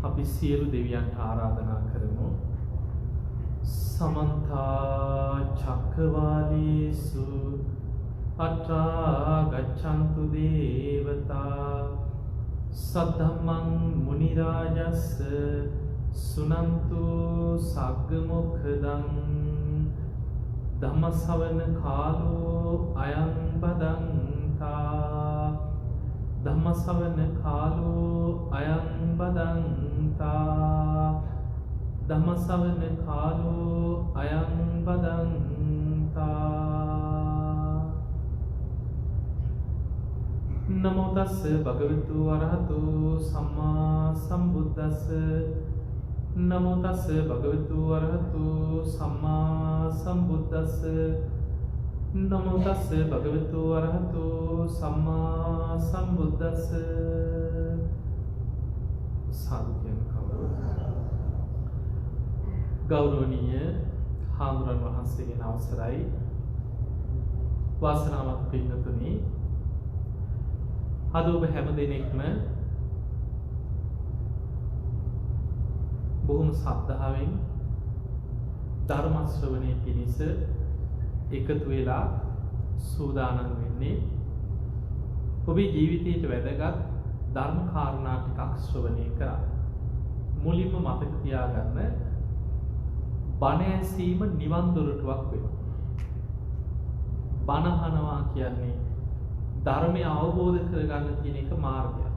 අපි සියලු දෙවියන්ට ආරාධනා කරමු. සමන්ත චක්කවාලේසු අත්‍රා ගච්ඡන්තු දේවතා සද්ධම්මං මුනි රාජස්ස සුනන්තු සග්ග මොක්ඛදං ධම්ම ශ්‍රවණ කාලෝ අයං බදන්තා ධම්ම ශ්‍රවණ කාලෝ අයං බදන්තා ධම්ම ශ්‍රවණ කාලෝ අයං බදන්තා නමෝ තස්ස භගවතු වරහතු සම්මා සම්බුද්දස්ස නමෝ තස්ස භගවතු වරහතු සම්මා සම්බුද්දස්ස නමෝ තස්ස භගවතු වරහතු සම්මා සම්බුද්දස්ස සාදු කියන කවුරු ගෞරවනීය හාමුදුරන් වහන්සේගෙන් අවසරයි වාසනාවන්ත පින්වතුනි අද ඔබ හැම දිනෙකම බොහොම ශ්‍රද්ධාවෙන් ධර්ම ශ්‍රවණය පිණිස එකතු වෙලා සූදානම් වෙන්නේ ඔබේ ජීවිතයට වැදගත් ධර්ම කාරණා ටිකක් ශ්‍රවණය කරා. මුලින්ම මතක තියාගන්න බණ ඇසීම නිවන් දොරටුවක් වෙනවා. බණ අහනවා කියන්නේ ධර්මය අවබෝධ කරගන්න තියෙන එක මාර්ගයක්.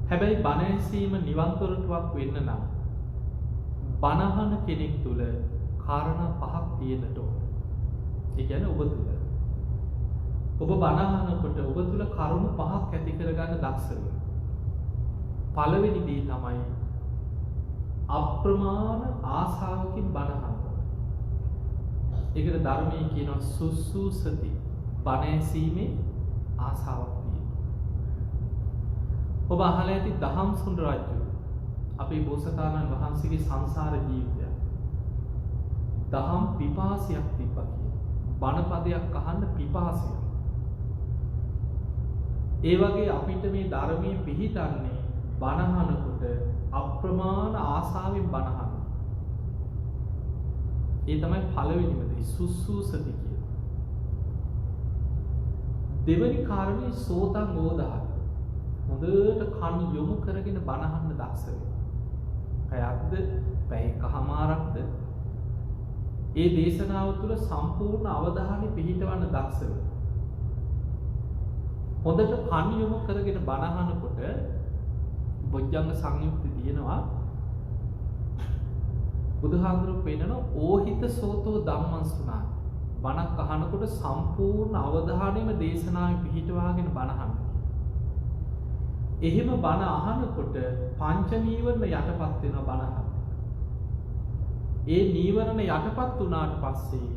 හැබැයි බණ ඇසීම නිවන් දොරටුවක් වෙන්න නම් බණ අහන කෙනෙක් තුල කාරණා පහක් තියෙන්නට ඕන. ඒ කියන්නේ ඔබ තුල. ඔබ බණ අහනකොට ඔබ තුල කරුණු පහක් ඇති කරගන්න දක්ෂ වෙන්න. පළවෙනි දේ තමයි අප්‍රමාණ ආසාවකින් බණ අහන්න. ඒකට ධර්මයේ කියනවා සුසුසති. බණ ඇසීමේ ආසාවක් තියෙනවා. ඔබ අහලා ඇති දහම්සුන් රජු අපේ බෝසතාණන් වහන්සේගේ සංසාර ජීවිතය දහම් පිපාසයක් තිබ්බා කියලා. බණ පදයක් අහන්න පිපාසයක්. ඒ වගේ අපිට මේ ධර්මයේ පිහිටන්නේ බණ අහනකොට අප්‍රමාණ ආසාවෙන් බණ අහන්න. ඒ තමයි පළවෙනිම දේ සුසුසති කියන්නේ. දෙවැනි කාරණේ සෝතං ඕදාහ. හොඳට කන් යොමු කරගෙන බණ අහන්න දක්ෂ වෙන්න. පැයක්ද පැය එකමාරක්ද ඒ දේශනාව තුළ සම්පූර්ණ අවධානය පිහිටවන්න දක්ෂ වෙන්න. හොඳට කන් යොමු කරගෙන බණ අහනකොට බොජ්ජංග සංයුක්ති තියෙනවා. බුදුහාමුදුරුවෝ පෙන්නන ඕහිත සෝතෝ ධම්මං සුනාති. බණක් අහනකොට සම්පූර්ණ අවධානයම දේශනාවේ පිහිටවාගෙන බණ අහන්න. එහෙම බණ අහනකොට පංච නීවරණ යටපත් වෙනවා බණ අහන්න. ඒ නීවරණ යටපත් වුණාට පස්සේ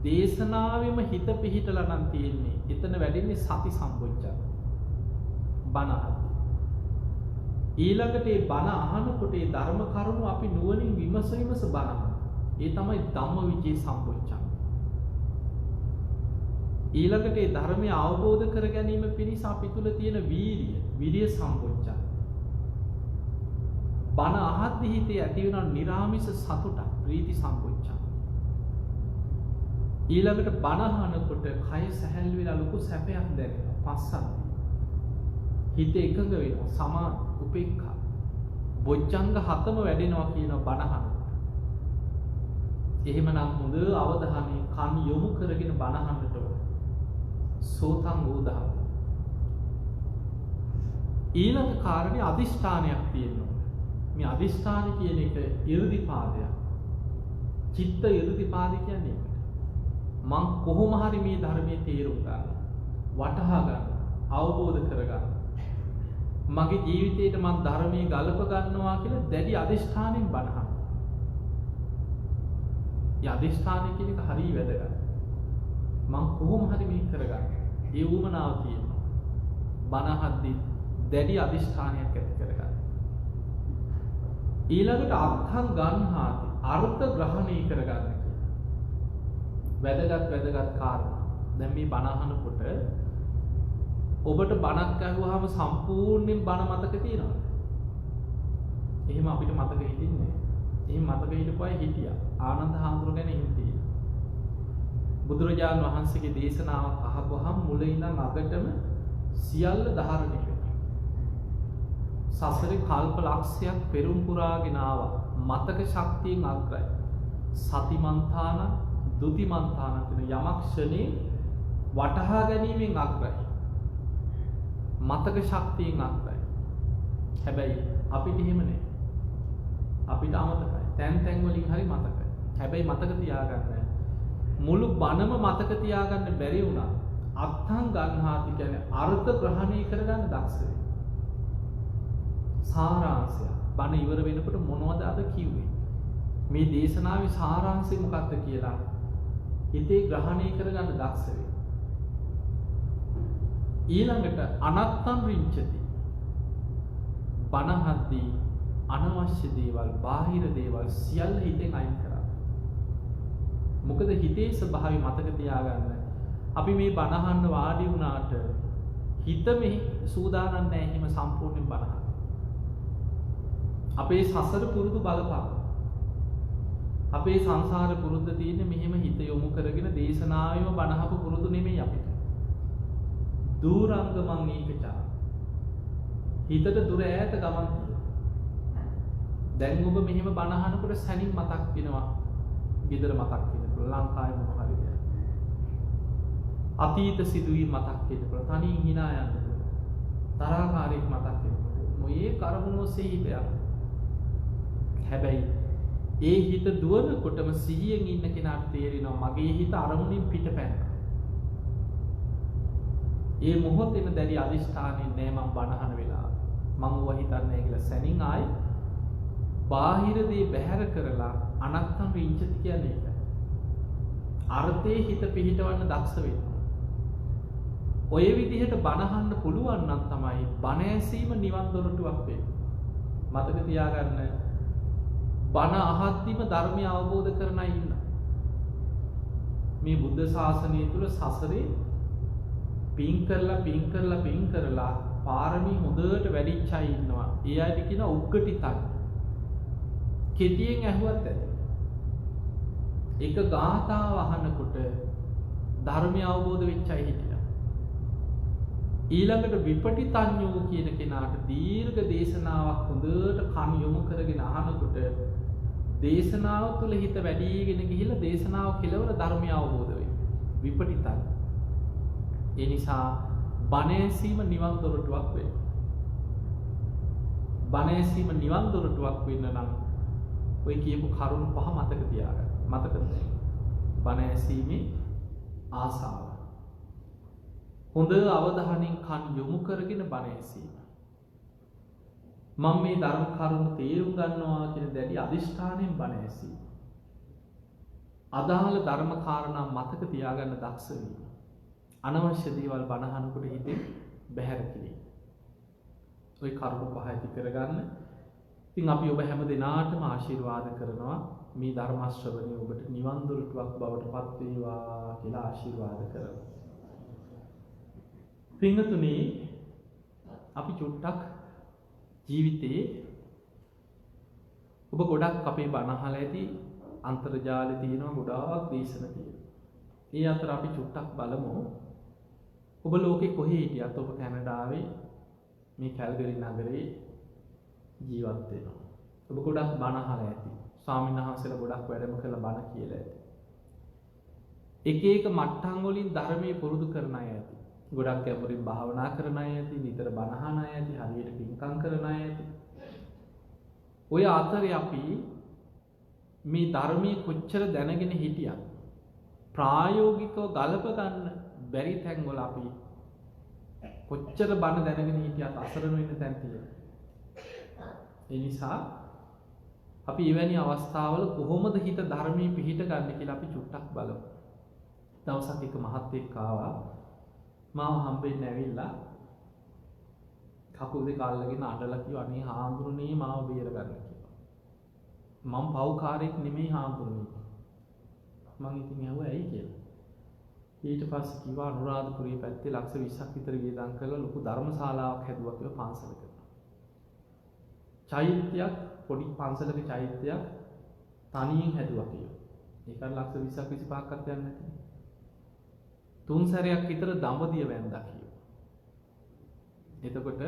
දේශනාවෙම හිත පිහිටලා නම් තියෙන්නේ. එතන වැඩින්නේ සති සම්පොච්චන. බණ අහන්න. ඊළඟට ඒ බණ අහනකොට ඒ ධර්ම කරුණු අපි නුවණින් විමස බණ අහන්න. ඒ තමයි ධම්මවිචේ සම්පොච්චන. ඊළඟට ඒ ධර්මය අවබෝධ කර ගැනීම පිණිස අපි තුල තියෙන වීරිය සම්පොච්චන. බණ අහද්දී හිතේ ඇති වෙන නිරාමිස සතුට ප්‍රීති සම්පොච්චන. ඊළඟට බණ අහනකොට කය සැහැල්ලු වෙලා ලොකු සැපයක් දැනෙනවා. පස්සද්ධි. හිත එකඟ වෙනවා. සමාධි, උපේක්ඛා. බොජ්ජංග හතම වැඩෙනවා කියන බණ අහනකොට. එහෙමනම් හොඳ අවධානය කන් යොමු කරගෙන බණ අහන්නට ඕන. සෝතං ඕදාහ. ඊළඟ කාරණේ අදිෂ්ඨානයක් තියෙනවා. මේ අදිෂ්ඨාන කියන එක 이르දිපාදයක්. චිත්ත 이르දිපාද කියන්නේ ඒකට. මං කොහොම හරි මේ ධර්මයේ තේරුම් ගන්න, වටහා ගන්න, අවබෝධ කර ගන්න. මගේ ජීවිතේට මං ධර්මයේ ගලප ගන්නවා කියලා දැඩි අදිෂ්ඨානෙන් බණ අහන්න. ඒ අදිෂ්ඨානය කියන එක හරිය වැදගත්. මං කොහොම හරි මේක කරගන්න. ඒ වුමනාව තියෙනවා. බණ අහද්දී දැඩි අදිෂ්ඨානයක් ඇති කරගන්න. ඊළඟට අර්ථං ගන්හාති. අර්ථ ග්‍රහණය කරගන්න කියන. වැදගත් කාරණා. දැන් මේ බණ අහනකොට ඔබට බණක් ඇහුවාම සම්පූර්ණයෙන් බණ මතක තියෙනවද? එහෙම අපිට මතක හිටින්නේ නැහැ. එහෙම මතක හිටපු අය හිටියා. ආනන්ද හාමුදුරුවෝ ගැන එහෙම තියෙනවා. බුදුරජාණන් වහන්සේගේ දේශනාවක් අහපුවහම මුල ඉඳන් අගටම සියල්ල ධාරණය වෙනවා. සසරේ කල්ප ලක්ෂයක් පෙරම් පුරාගෙන ආවා. මතක ශක්තියෙන් අග්‍රයි. සතිමන්තාන, දුතිමන්තාන කියන යමක් ක්ෂණේ වටහා ගැනීමෙන් අග්‍රයි. මතක ශක්තියෙන් අග්‍රයි. හැබැයි අපිට එහෙම නෑ. අපිට අමතකයි. තැන් වලින් හරි මතකයි. හැබැයි මතක තියාගන්න මුළු බණම මතක තියාගන්න බැරි වුණා. අත්හං ගන්හාති කියන්නේ අර්ථ ග්‍රහණය කරගන්න දක්ෂ වෙන්න. සාරාංශය. බණ ඉවර වෙනකොට මොනවද අද කිව්වේ? මේ දේශනාවේ සාරාංශය මොකක්ද කියලා හිතේ ග්‍රහණය කරගන්න දක්ෂ වෙන්න. ඊළඟට අනත්තං රිංචති. බණහද්දී අනවශ්‍ය දේවල්, බාහිර දේවල් සියල්ල හිතෙන් අයින් කරන්න. මොකද හිතේ ස්වභාවය මතක තියාගන්න. අපි මේ බණ අහන්න වාඩි වුණාට හිත මෙහි සූදානම් නැහැ එහෙම සම්පූර්ණයෙන් බණ අහන්න. අපේ සසර පුරුදු බලපාන. අපේ සංසාර පුරුද්ද තියෙන්නේ මෙහෙම හිත යොමු කරගෙන දේශනාවෙම බණ අහපු පුරුදු නෙමෙයි අපිට. දූරංගමං ඒකචා. හිතට දුර ඈත ගමන් තියෙනවා. දැන් ඔබ මෙහෙම බණ අහනකොට සැනින් මතක් වෙනවා. ගෙදර මතක් වෙනකොට ලංකාවේ මොන හරි දෙයක්. අතීත සිදුවීම් මතක් වෙනකොට තනින් hina යනකොට තරහකාරයෙක් මතක් වෙනකොට මොයේ කරමුණු ඔස්සේ හිතයක්. හැබැයි ඒ හිත දුවනකොටම සිහියෙන් ඉන්න කෙනාට තේරෙනවා මගේ හිත අරමුණින් පිටපැන්නා. ඒ මොහොතේම දැඩි අදිෂ්ඨානෙන් නෑ මම බණ අහන වෙලාව. මම ඌව හිතන්නේ නැහැ කියලා සැනින් ආයි බාහිර දේ බැහැර කරලා අනත්තම් රිංචති කියන්නේ ඒක. අර්ථයේ හිත පිහිටවන්න දක්ෂ වෙන්න. ඔය විදිහට බණ අහන්න පුළුවන් නම් තමයි බණ ඇසීම නිවන් දොරටුවක් වෙන්නේ. මතක තියාගන්න බණ අහද්දිම ධර්මය අවබෝධ කරන අය ඉන්න. මේ බුද්ධ ශාසනය තුල සසරේ පින් කරලා පාරමී හොඳට වැඩිච්ච අය ඉන්නවා. ඒ අයට කියන උග්ගටිතයි. කෙටියෙන් ඇහුවත් ඇති. එක ගාථාව අහනකොට ධර්මය අවබෝධ වෙච්ච අය හිටියා. ඊළඟට විපටිතඤ්ඤෝ කියන කෙනාට දීර්ඝ දේශනාවක් හොඳට කන් යොමු කරගෙන අහනකොට දේශනාව තුළ හිත වැඩිගෙන ගිහිල්ලා දේශනාව කෙලවර ධර්මය අවබෝධ වෙයි. විපටිතඤ්ඤ. ඒ නිසා බණ ඇසීම නිවන් දොරටුවක් වෙන්න. බණ ඇසීම නිවන් දොරටුවක් වෙන්න නම් ඔය කියපු කරුණු පහ මතක තියාගන්න. මතකද? බණ ඇසීමේ ආසාව. හොඳ අවධානයෙන් කන් යොමු කරගෙන බණ ඇසීම. මම මේ ධර්ම කරුණු තේරුම් ගන්නවා කියන දැඩි අදිෂ්ඨානයෙන් බණ ඇසීම. අදාළ ධර්ම කාරණා මතක තියාගන්න දක්ෂ වීම. අනවශ්‍ය දේවල් බණ අහනකොට හිතේ බැහැර කිරීම. ওই කරුණු පහ ඇති කරගන්න. ඉතින් අපි ඔබ හැම දිනාටම ආශිර්වාද කරනවා මේ ධර්ම ශ්‍රවණය ඔබට නිවන් දොරටුවක් බවට පත් වේවා කියලා ආශිර්වාද කරනවා. පින්තුනි අපි චුට්ටක් ජීවිතේ ඔබ ගොඩක් අපේ බණ අහලා ඇති අන්තර්ජාලේ තියෙනවා ගොඩාක් දේශන තියෙනවා. ඒ අතර අපි චුට්ටක් බලමු ඔබ ලෝකේ කොහේ හිටියත් ඔබ කැනඩාවේ මේ කැල්ගරි නගරේ ජීවත් වෙනවා. ඔබ ගොඩක් බණ අහලා ඇති. ස්වාමීන් වහන්සේලා ගොඩක් වැඩම කරලා බණ කියලා ඇති. එක එක මට්ටම් වලින් ධර්මයේ පුරුදු කරන අය ඇති. ගොඩක් ගැඹුරින් භාවනා කරන අය ඇති, නිතර බණ අහන අය ඇති, හරියට පින්කම් කරන අය ඇති. ඔය අතරේ අපි මේ ධර්මයේ කොච්චර දැනගෙන හිටියත් ප්‍රායෝගිකව ගලප ගන්න බැරි තැන්වල අපි කොච්චර බණ දැනගෙන හිටියත් අසරණ වෙන්න තැන් තියෙනවා. ඒ නිසා අපි එවැනි අවස්ථාවල කොහොමද හිත ධර්මයේ පිහිට ගන්න කියලා අපි චුට්ටක් බලමු. දවසක් එක මහත්තයෙක් ආවා මාව හම්බෙන්න ඇවිල්ලා කකුල් දෙක අල්ලගෙන අඬලා කිව්වා අනේ හාමුදුරනේ මාව බේර ගන්න කියලා. මම පව්කාරයෙක් නෙමෙයි හාමුදුරනේ. මං ඉතින් ඇහුවා ඇයි කියලා. ඊට පස්සේ කිව්වා අනුරාධපුරයේ පැත්තේ ලක්ෂ 20ක් විතර වියදම් කරලා ලොකු ධර්මශාලාවක් හැදුවා කියලා පන්සලක. චෛත්‍යයක් පොඩි පන්සලක චෛත්‍යයක් තනියෙන් හැදුවා කියලා. ඒකට ලක්ෂ 20ක් 25ක්වත් යන්නේ නැති. 3 සැරයක් විතර දඹදිව වැන්දා කියලා. එතකොට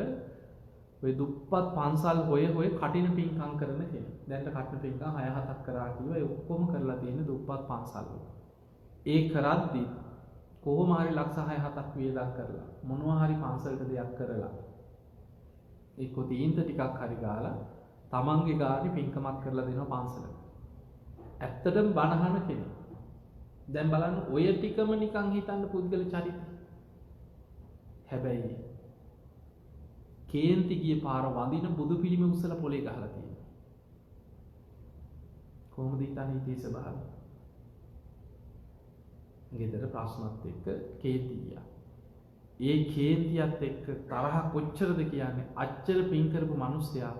ඔය දුප්පත් පන්සල් හොය කටින පින්කම් කරන කෙනෙක්. දැන්ට කටින පින්කම් 6-7ක් කරා කිව්වා. ඒ ඔක්කොම කරලා තියෙන්නේ දුප්පත් පන්සල් වල. ඒ කරද්දි කොහොම හරි ලක්ෂ 6-7ක් වියදම් කරලා මොනවා හරි පන්සලට දෙයක් කරලා ඒක තීන්ත ටිකක් හරි ගාලා තමන්ගේ ගානේ පින්කමක් කරලා දෙනවා පන්සලට. ඇත්තටම බණහන කෙනෙක්. දැන් බලන්න ඔය ටිකම නිකන් හිතන්න පුද්ගල චරිත. හැබැයි කේන්ති ගිය පාර වඳින බුදු පිළිම උස්සලා පොලේ ගහලා තියෙනවා. කොහොමද හිතන්නේ ඉතී ස්වභාවය? ගෙදර ප්‍රශ්නත් එක්ක කේන්ති ගියා. ඒ කේන්තියත් එක්ක තරහ කොච්චරද කියන්නේ අච්චර පින් කරපු මිනිස්සයා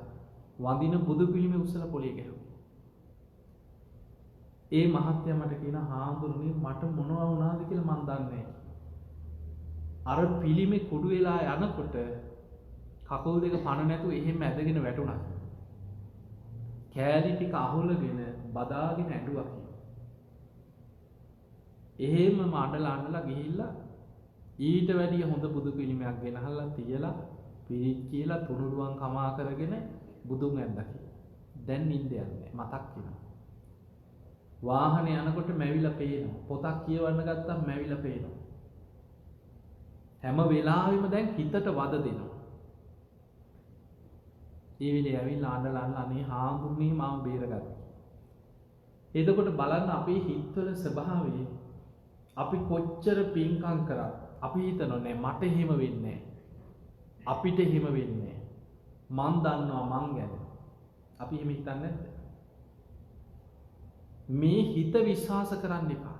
වඳින බුදු පිළිම උස්සලා පොලේ ගැහුවා. ඒ මහත්තයා මට කියන හාමුදුරනේ මට මොනවා වුණාද කියලා මන් දන්නේ නැහැ. අර පිළිමේ කුඩු වෙලා යනකොට කකුල් දෙක පණ නැතුව එහෙම ඇදගෙන වැටුණා. කෑලි ටික අහුලගෙන බදාගෙන ඇඬුවා කියලා. එහෙම මඩලා ගිහිල්ලා ඊට වැඩිය හොඳ බුදු පිළිමයක් ගෙනහල්ලා තියලා පිරිත් කියලා තුනුරුවන් කමා කරගෙන බුදුන් ඇඳලා කියලා. දැන් නිින්ද යන්නේ මතක් වෙනවා. වාහනේ යනකොට මැවිලා පේනවා. පොතක් කියවන්න ගත්තම මැවිලා පේනවා. හැම වෙලාවෙම දැන් හිතට වද දෙනවා. ඒ වෙලේ ඇවිල්ලා අඬලා අනේ හාමුදුරනේ මාව බේරගත්තා. එතකොට බලන්න අපේ හිතවල ස්වභාවය අපි කොච්චර පින්කම් කරත් අපි හිතනවා නෑ මට එහෙම වෙන්නේ නෑ. අපිට එහෙම වෙන්නේ නෑ. මං දන්නවා මං ගැන. අපි එහෙම හිතන්නේ නැද්ද? මේ හිත විශ්වාස කරන්න එපා.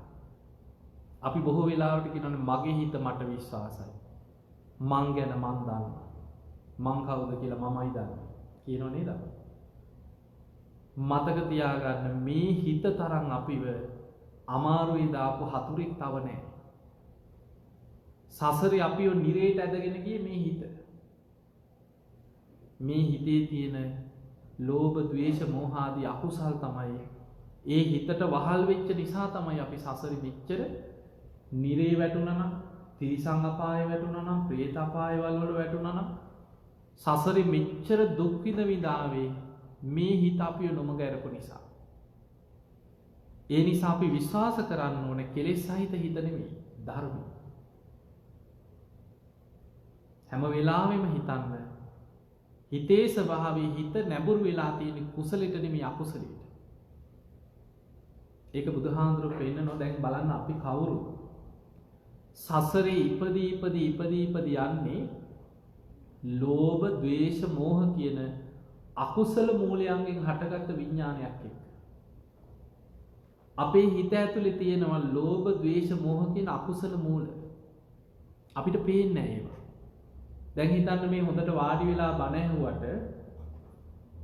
අපි බොහෝ වෙලාවට කියනවානේ මගේ හිත මට විශ්වාසයි. මං ගැන මං දන්නවා. මං කවුද කියලා මමයි දන්නේ. කියනෝ නේද? මතක තියාගන්න මේ හිත තරම් අපිව අමාරුවේ දාපු හතුරෙක් තව නැහැ. සසරේ අපිව නිරේට ඇදගෙන ගියේ මේ හිත. මේ හිතේ තියෙන ලෝභ, ද්වේෂ, මෝහ ආදී අකුසල් තමයි ඒ හිතට වහල් වෙච්ච නිසා තමයි අපි සසරේ මෙච්චර නිරේ වැටුණා නම්, තිරිසන් අපායේ වැටුණා නම්, പ്രേත අපායවල වල වැටුණා නම් සසරේ මෙච්චර දුක් විඳාවේ මේ හිත අපිව නොමග ඇරපු නිසා. ඒ නිසා අපි විශ්වාස කරන්න ඕනේ කෙලෙස් සහිත හිත නෙමෙයි ධර්ම. හැම වෙලාවෙම හිතන්න හිතේ ස්වභාවයේ හිත නැඹුරු වෙලා තියෙන කුසලෙට නෙමෙයි අකුසලෙට. ඒක බුදුහාඳුරු පෙන්නනෝ. දැන් බලන්න අපි කවුරු සසරේ ඉපදී යන්නේ ලෝභ, ද්වේෂ, මෝහ කියන අකුසල මූලයන්ගෙන් හටගත්ත විඥානයක් එක්ක. අපේ හිත ඇතුලේ තියෙනවා ලෝභ, ද්වේෂ, මෝහ කියන අකුසල මූල. අපිට පේන්නේ නැහැ ඒවා. දැන් හිතන්න මේ හොඳට වාඩි වෙලා බණ ඇහුවට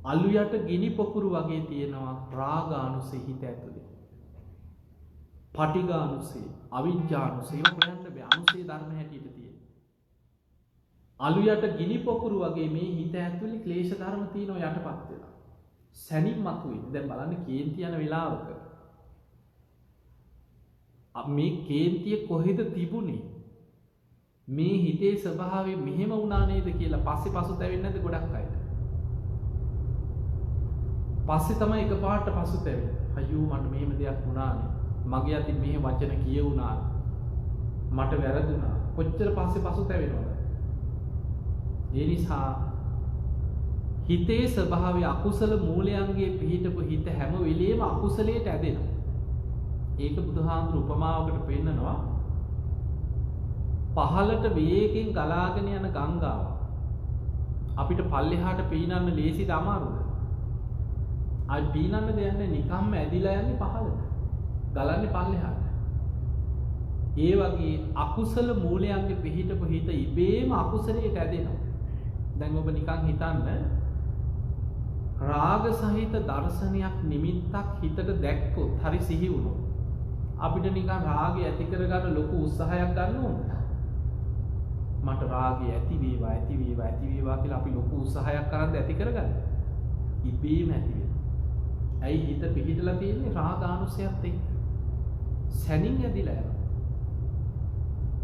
අලු යට ගිනි පොකුරු වගේ තියෙනවා රාගානුසය හිත ඇතුලේ. පටිඝානුසය, අවිජ්ජානුසය හොයන්න බෑ. අනුසය ධර්ම හැටියට තියෙන. අලු යට ගිනි පොකුරු වගේ මේ හිත ඇතුලේ ක්ලේශ ධර්ම තියෙනවා යටපත් වෙලා. සැනින් මතුවේ. දැන් බලන්න කේන්ති යන වෙලාවක මේ කේන්තිය කොහෙද තිබුණේ? මේ හිතේ ස්වභාවය මෙහෙම වුණා නේද කියලා පස්සේ පසුතැවෙන්නේ නැද්ද ගොඩක් අය? පස්සේ තමයි එකපාරට පසුතැවෙන්නේ. අයියෝ මට මෙහෙම දෙයක් වුණානේ. මගේ අතින් මෙහෙම වචන කියුණා. මට වැරදුනා. කොච්චර පස්සේ පසුතැවෙනවද? ඒ නිසා හිතේ ස්වභාවය අකුසල මූලයන්ගේ පිහිටපු හිත හැම වෙලෙම අකුසලයට ඇදෙනවා. ඒක බුදුහාමුදුරු උපමාවකට පෙන්නනවා. පහළට වේගයෙන් ගලාගෙන යන ගංගාව අපිට පල්ලෙහාට පීනන්න ලේසිද අමාරුද? අයි පීනන්න දෙන්නේ නිකම්ම ඇදිලා යන්නේ පහළට. ගලන්නේ පල්ලෙහාට. ඒ වගේ අකුසල මූලයන්ගේ පිහිටපු හිත ඉබේම අකුසලයට ඇදෙනවා. දැන් ඔබ නිකන් හිතන්න රාග සහිත දර්ශනයක් නිමිත්තක් හිතට දැක්කොත් හරි සිහි වුණොත් අපිට නිකන් රාගය ඇති කරගන්න ලොකු උත්සාහයක් ගන්න ඕනද? මට රාගය ඇති වේවා ඇති වේවා ඇති වේවා කියලා අපි ලොකු උත්සාහයක් කරන් ඇති කරගන්න. ඉබේම ඇති වෙනවා. ඇයි හිත පිහිටලා තියෙන්නේ රාගානුසයත් එක්ක. සැනින් ඇදිලා යනවා.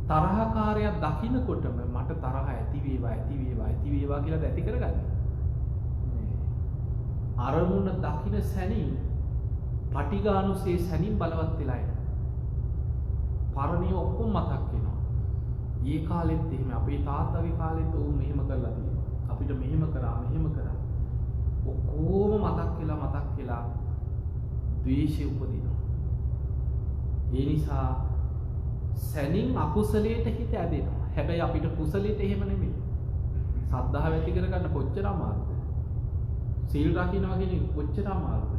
තරහකාරයක් දකින්නකොටම මට තරහ ඇති වේවා ඇති වේවා ඇති වේවා කියලා ඇති කරගන්න. අරමුණ දකින්න සැනින් පටිඝානුසේ සැනින් බලවත් වෙලා යනවා. පරණිය ඔක්කොම මතක් වෙනවා. ඒ කාලෙත් එහෙම අපේ තාත්තගේ කාලෙත් උන් මෙහෙම කරලා තියෙනවා. අපිට මෙහෙම කරා මෙහෙම කරා. ඔක්කොම මතක් වෙලා ද්වේෂය උපදිනවා. ඒ නිසා සැනින් අකුසලයට හිත ඇදෙනවා. හැබැයි අපිට කුසලයට එහෙම නෙමෙයි. සද්ධාව ඇති කරගන්න කොච්චර අමාරුද? සීල් රකින්නවා කියන එක කොච්චර අමාරුද?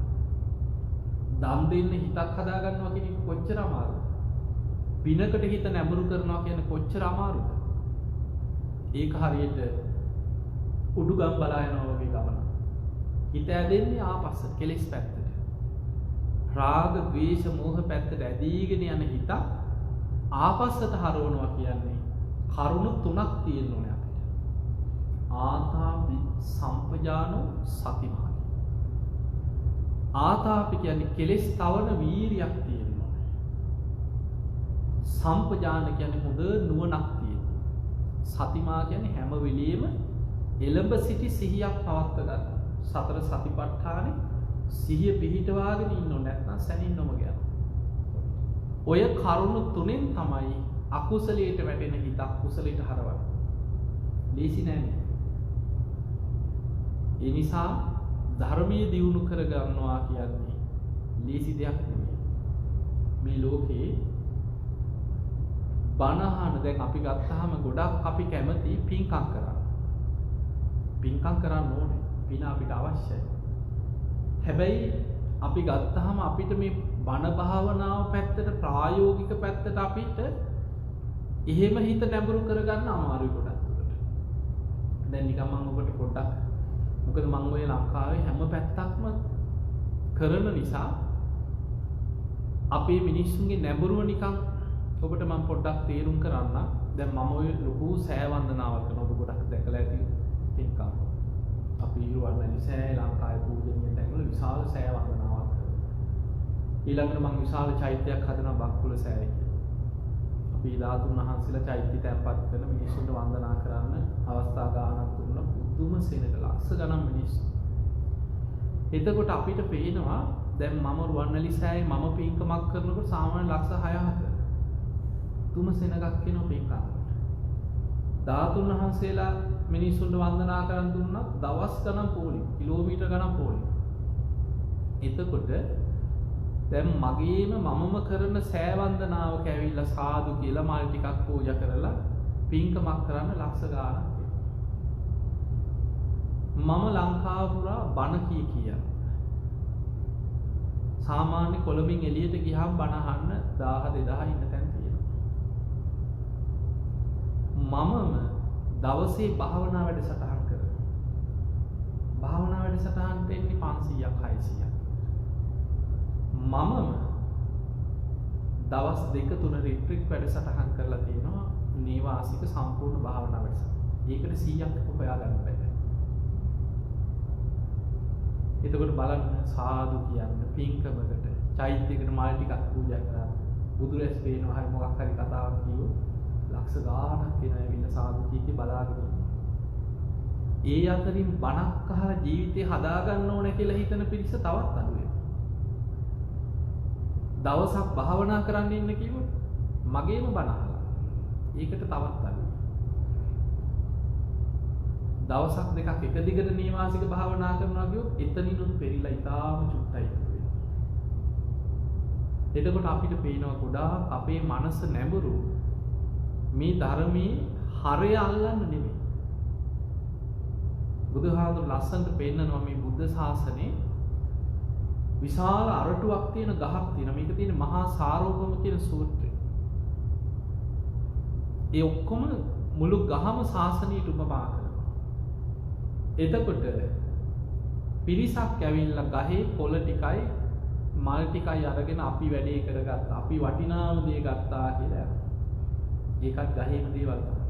දන් දෙන්න හිතක් හදා ගන්නවා කියන එක කොච්චර අමාරුද? පිනකට හිත නැඹුරු කරනවා කියන්නේ කොච්චර අමාරුද? ඒක හරියට උඩුගම් බලා යනවා වගේ ගමන. හිත ඇදෙන්නේ ආපස්සට කෙලෙස් පැත්තට. රාග, ද්වේෂ, මෝහ පැත්තට ඇදීගෙන යන හිත ආපස්සට හරවනවා කියන්නේ කරුණු තුනක් තියෙන්න ඕනේ අපිට. ආතාපි, සම්පජානෝ, සතිමානි. ආතාපි කියන්නේ කෙලෙස් තවන වීරියක් තියෙන්න ඕනේ. සම්පජාන කියන්නේ හොඳ නුවණක් තියෙන්න. සතිමා කියන්නේ හැම වෙලෙම එළඹ සිටි සිහියක් පවත්ව ගන්න. සතර සතිපට්ඨානෙ සිහිය පිහිටවාගෙන ඉන්න ඕනේ නැත්නම් සැනින් නොම යනවා. ඔය කරුණු තුනෙන් තමයි අකුසලයට වැටෙන හිත කුසලයට හරවන්නේ. ලේසි නෑ. ඒ නිසා ධර්මයේ දියුණු කරගන්නවා කියන්නේ ලේසි දෙයක් නෙමෙයි. මේ ලෝකේ බණහන දැන් අපි ගත්තාම ගොඩක් අපි කැමති පින්කම් කරන්න. පින්කම් කරන්න ඕනේ. පින අපිට අවශ්‍යයි. හැබැයි අපි ගත්තාම අපිට මේ බණ භාවනාව පැත්තට ප්‍රායෝගික පැත්තට අපිට එහෙම හිත නැඹුරු කරගන්න අමාරුයි ගොඩක් දුරට. දැන් නිකන් මම ඔබට පොඩ්ඩක් මොකද මම ඔය ලංකාවේ හැම පැත්තක්ම කරන නිසා අපේ මිනිස්සුන්ගේ නැඹුරුව නිකන් ඔබට මම පොඩ්ඩක් තේරුම් කරන්න. දැන් මම ඔය ලොකු සෑ වන්දනාවක් කරන ඔබ ගොඩක් දැකලා ඇති පින්කම්. අපි ඊරුවන්නලි සෑ ලංකාවේ පූජනීය තැන්වල විශාල සෑ වන්දනාවක් කරනවා. ඊළඟට මම විශාල චෛත්‍යයක් හදනවා බක්කුල සෑය කියලා. අපි ධාතුන් වහන්සේලා චෛත්‍ය තැන්පත් කරන මිනිස්සුන්ට වන්දනා කරන්න අවස්ථා ගානක් දුන්නා. පුදුම සෙනඟ ලක්ෂ ගණන් මිනිස්සු. එතකොට අපිට පේනවා දැන් මම රුවන්වැලි සෑයේ මම පින්කමක් කරනකොට සාමාන්‍ය ලක්ෂ 6-7 තුම සෙනඟක් වෙනවා පින්කමකට. ධාතුන් වහන්සේලා මිනිස්සුන්ට වන්දනා කරන් දුන්නා දවස් ගණන් පොලි කිලෝමීටර් ගණන් පොලි. එතකොට දැන් මගේම මමම කරන සෑ වන්දනාවක ඇවිල්ලා සාදු කියලා මල් ටිකක් පූජා කරලා පින්කමක් කරන්න ලක්ෂ ගාණක් වෙනවා. මම ලංකාව පුරා බණ කිය සාමාන්‍ය කොළඹින් එළියට ගියාම බණ අහන්න 1000 2000 ඉන්න තැන් තියෙනවා. මමම දවසේ භාවනා වැඩසටහන් කරනවා. භාවනා වැඩසටහන් දෙන්නේ 500ක් 600ක්. මමම දවස් 2-3 රිට්‍රීට් වැඩසටහන් කරලා තියෙනවා නේවාසික සම්පූර්ණ භාවනා වැඩසටහන. ඒකට 100ක් හොයා ගන්න බෑ. එතකොට බලන්න සාදු කියන්න පින්කමකට චෛත්‍යයකට මල් ටිකක් පූජා කරා බුදුරැස් පේනවා හරි මොකක් හරි කතාවක් කියෝ ලක්ෂ ගාණක් වෙන ඇවිල්ලා සාදු කීකේ බලාගෙන ඉන්නවා. ඒ අතරින් බණක් අහලා ජීවිතේ හදා ගන්න ඕන කියලා හිතන පිරිස තවත් අඩු වෙනවා. දවසක් භාවනා කරන්න ඉන්න කිව්වොත් මගේම බණ අහලා ඒකට තවත් අඩුයි. දවසක් දෙකක් එක දිගට නීවාසික භාවනා කරනවා කිව්වොත් එතනිනුත් පෙරිලා ඉතාලම චුට්ටයි වෙනවා. එතකොට අපිට පේනවා ගොඩාක් අපේ මනස නැඹුරු මේ ධර්මයේ හරය අල්ලන්න නෙමෙයි. බුදුහාමුදුරු ලස්සනට පෙන්නනවා මේ බුද්ධ ශාසනේ විශාල අරටුවක් තියෙන ගහක් තියෙනවා. මේක තියෙන මහා සාරෝපම කියන සූත්‍රය. ඒ ඔක්කොම මුළු ගහම ශාසනයට උපමා කරනවා. එතකොට පිරිසක් ඇවිල්ලා ගහේ කොළ ටිකයි මල් ටිකයි අරගෙන අපි වැඩේ කරගත්තා. අපි වටිනාම දේ ගත්තා කියලා. ඒකත් ගහේම දේවල් තමයි.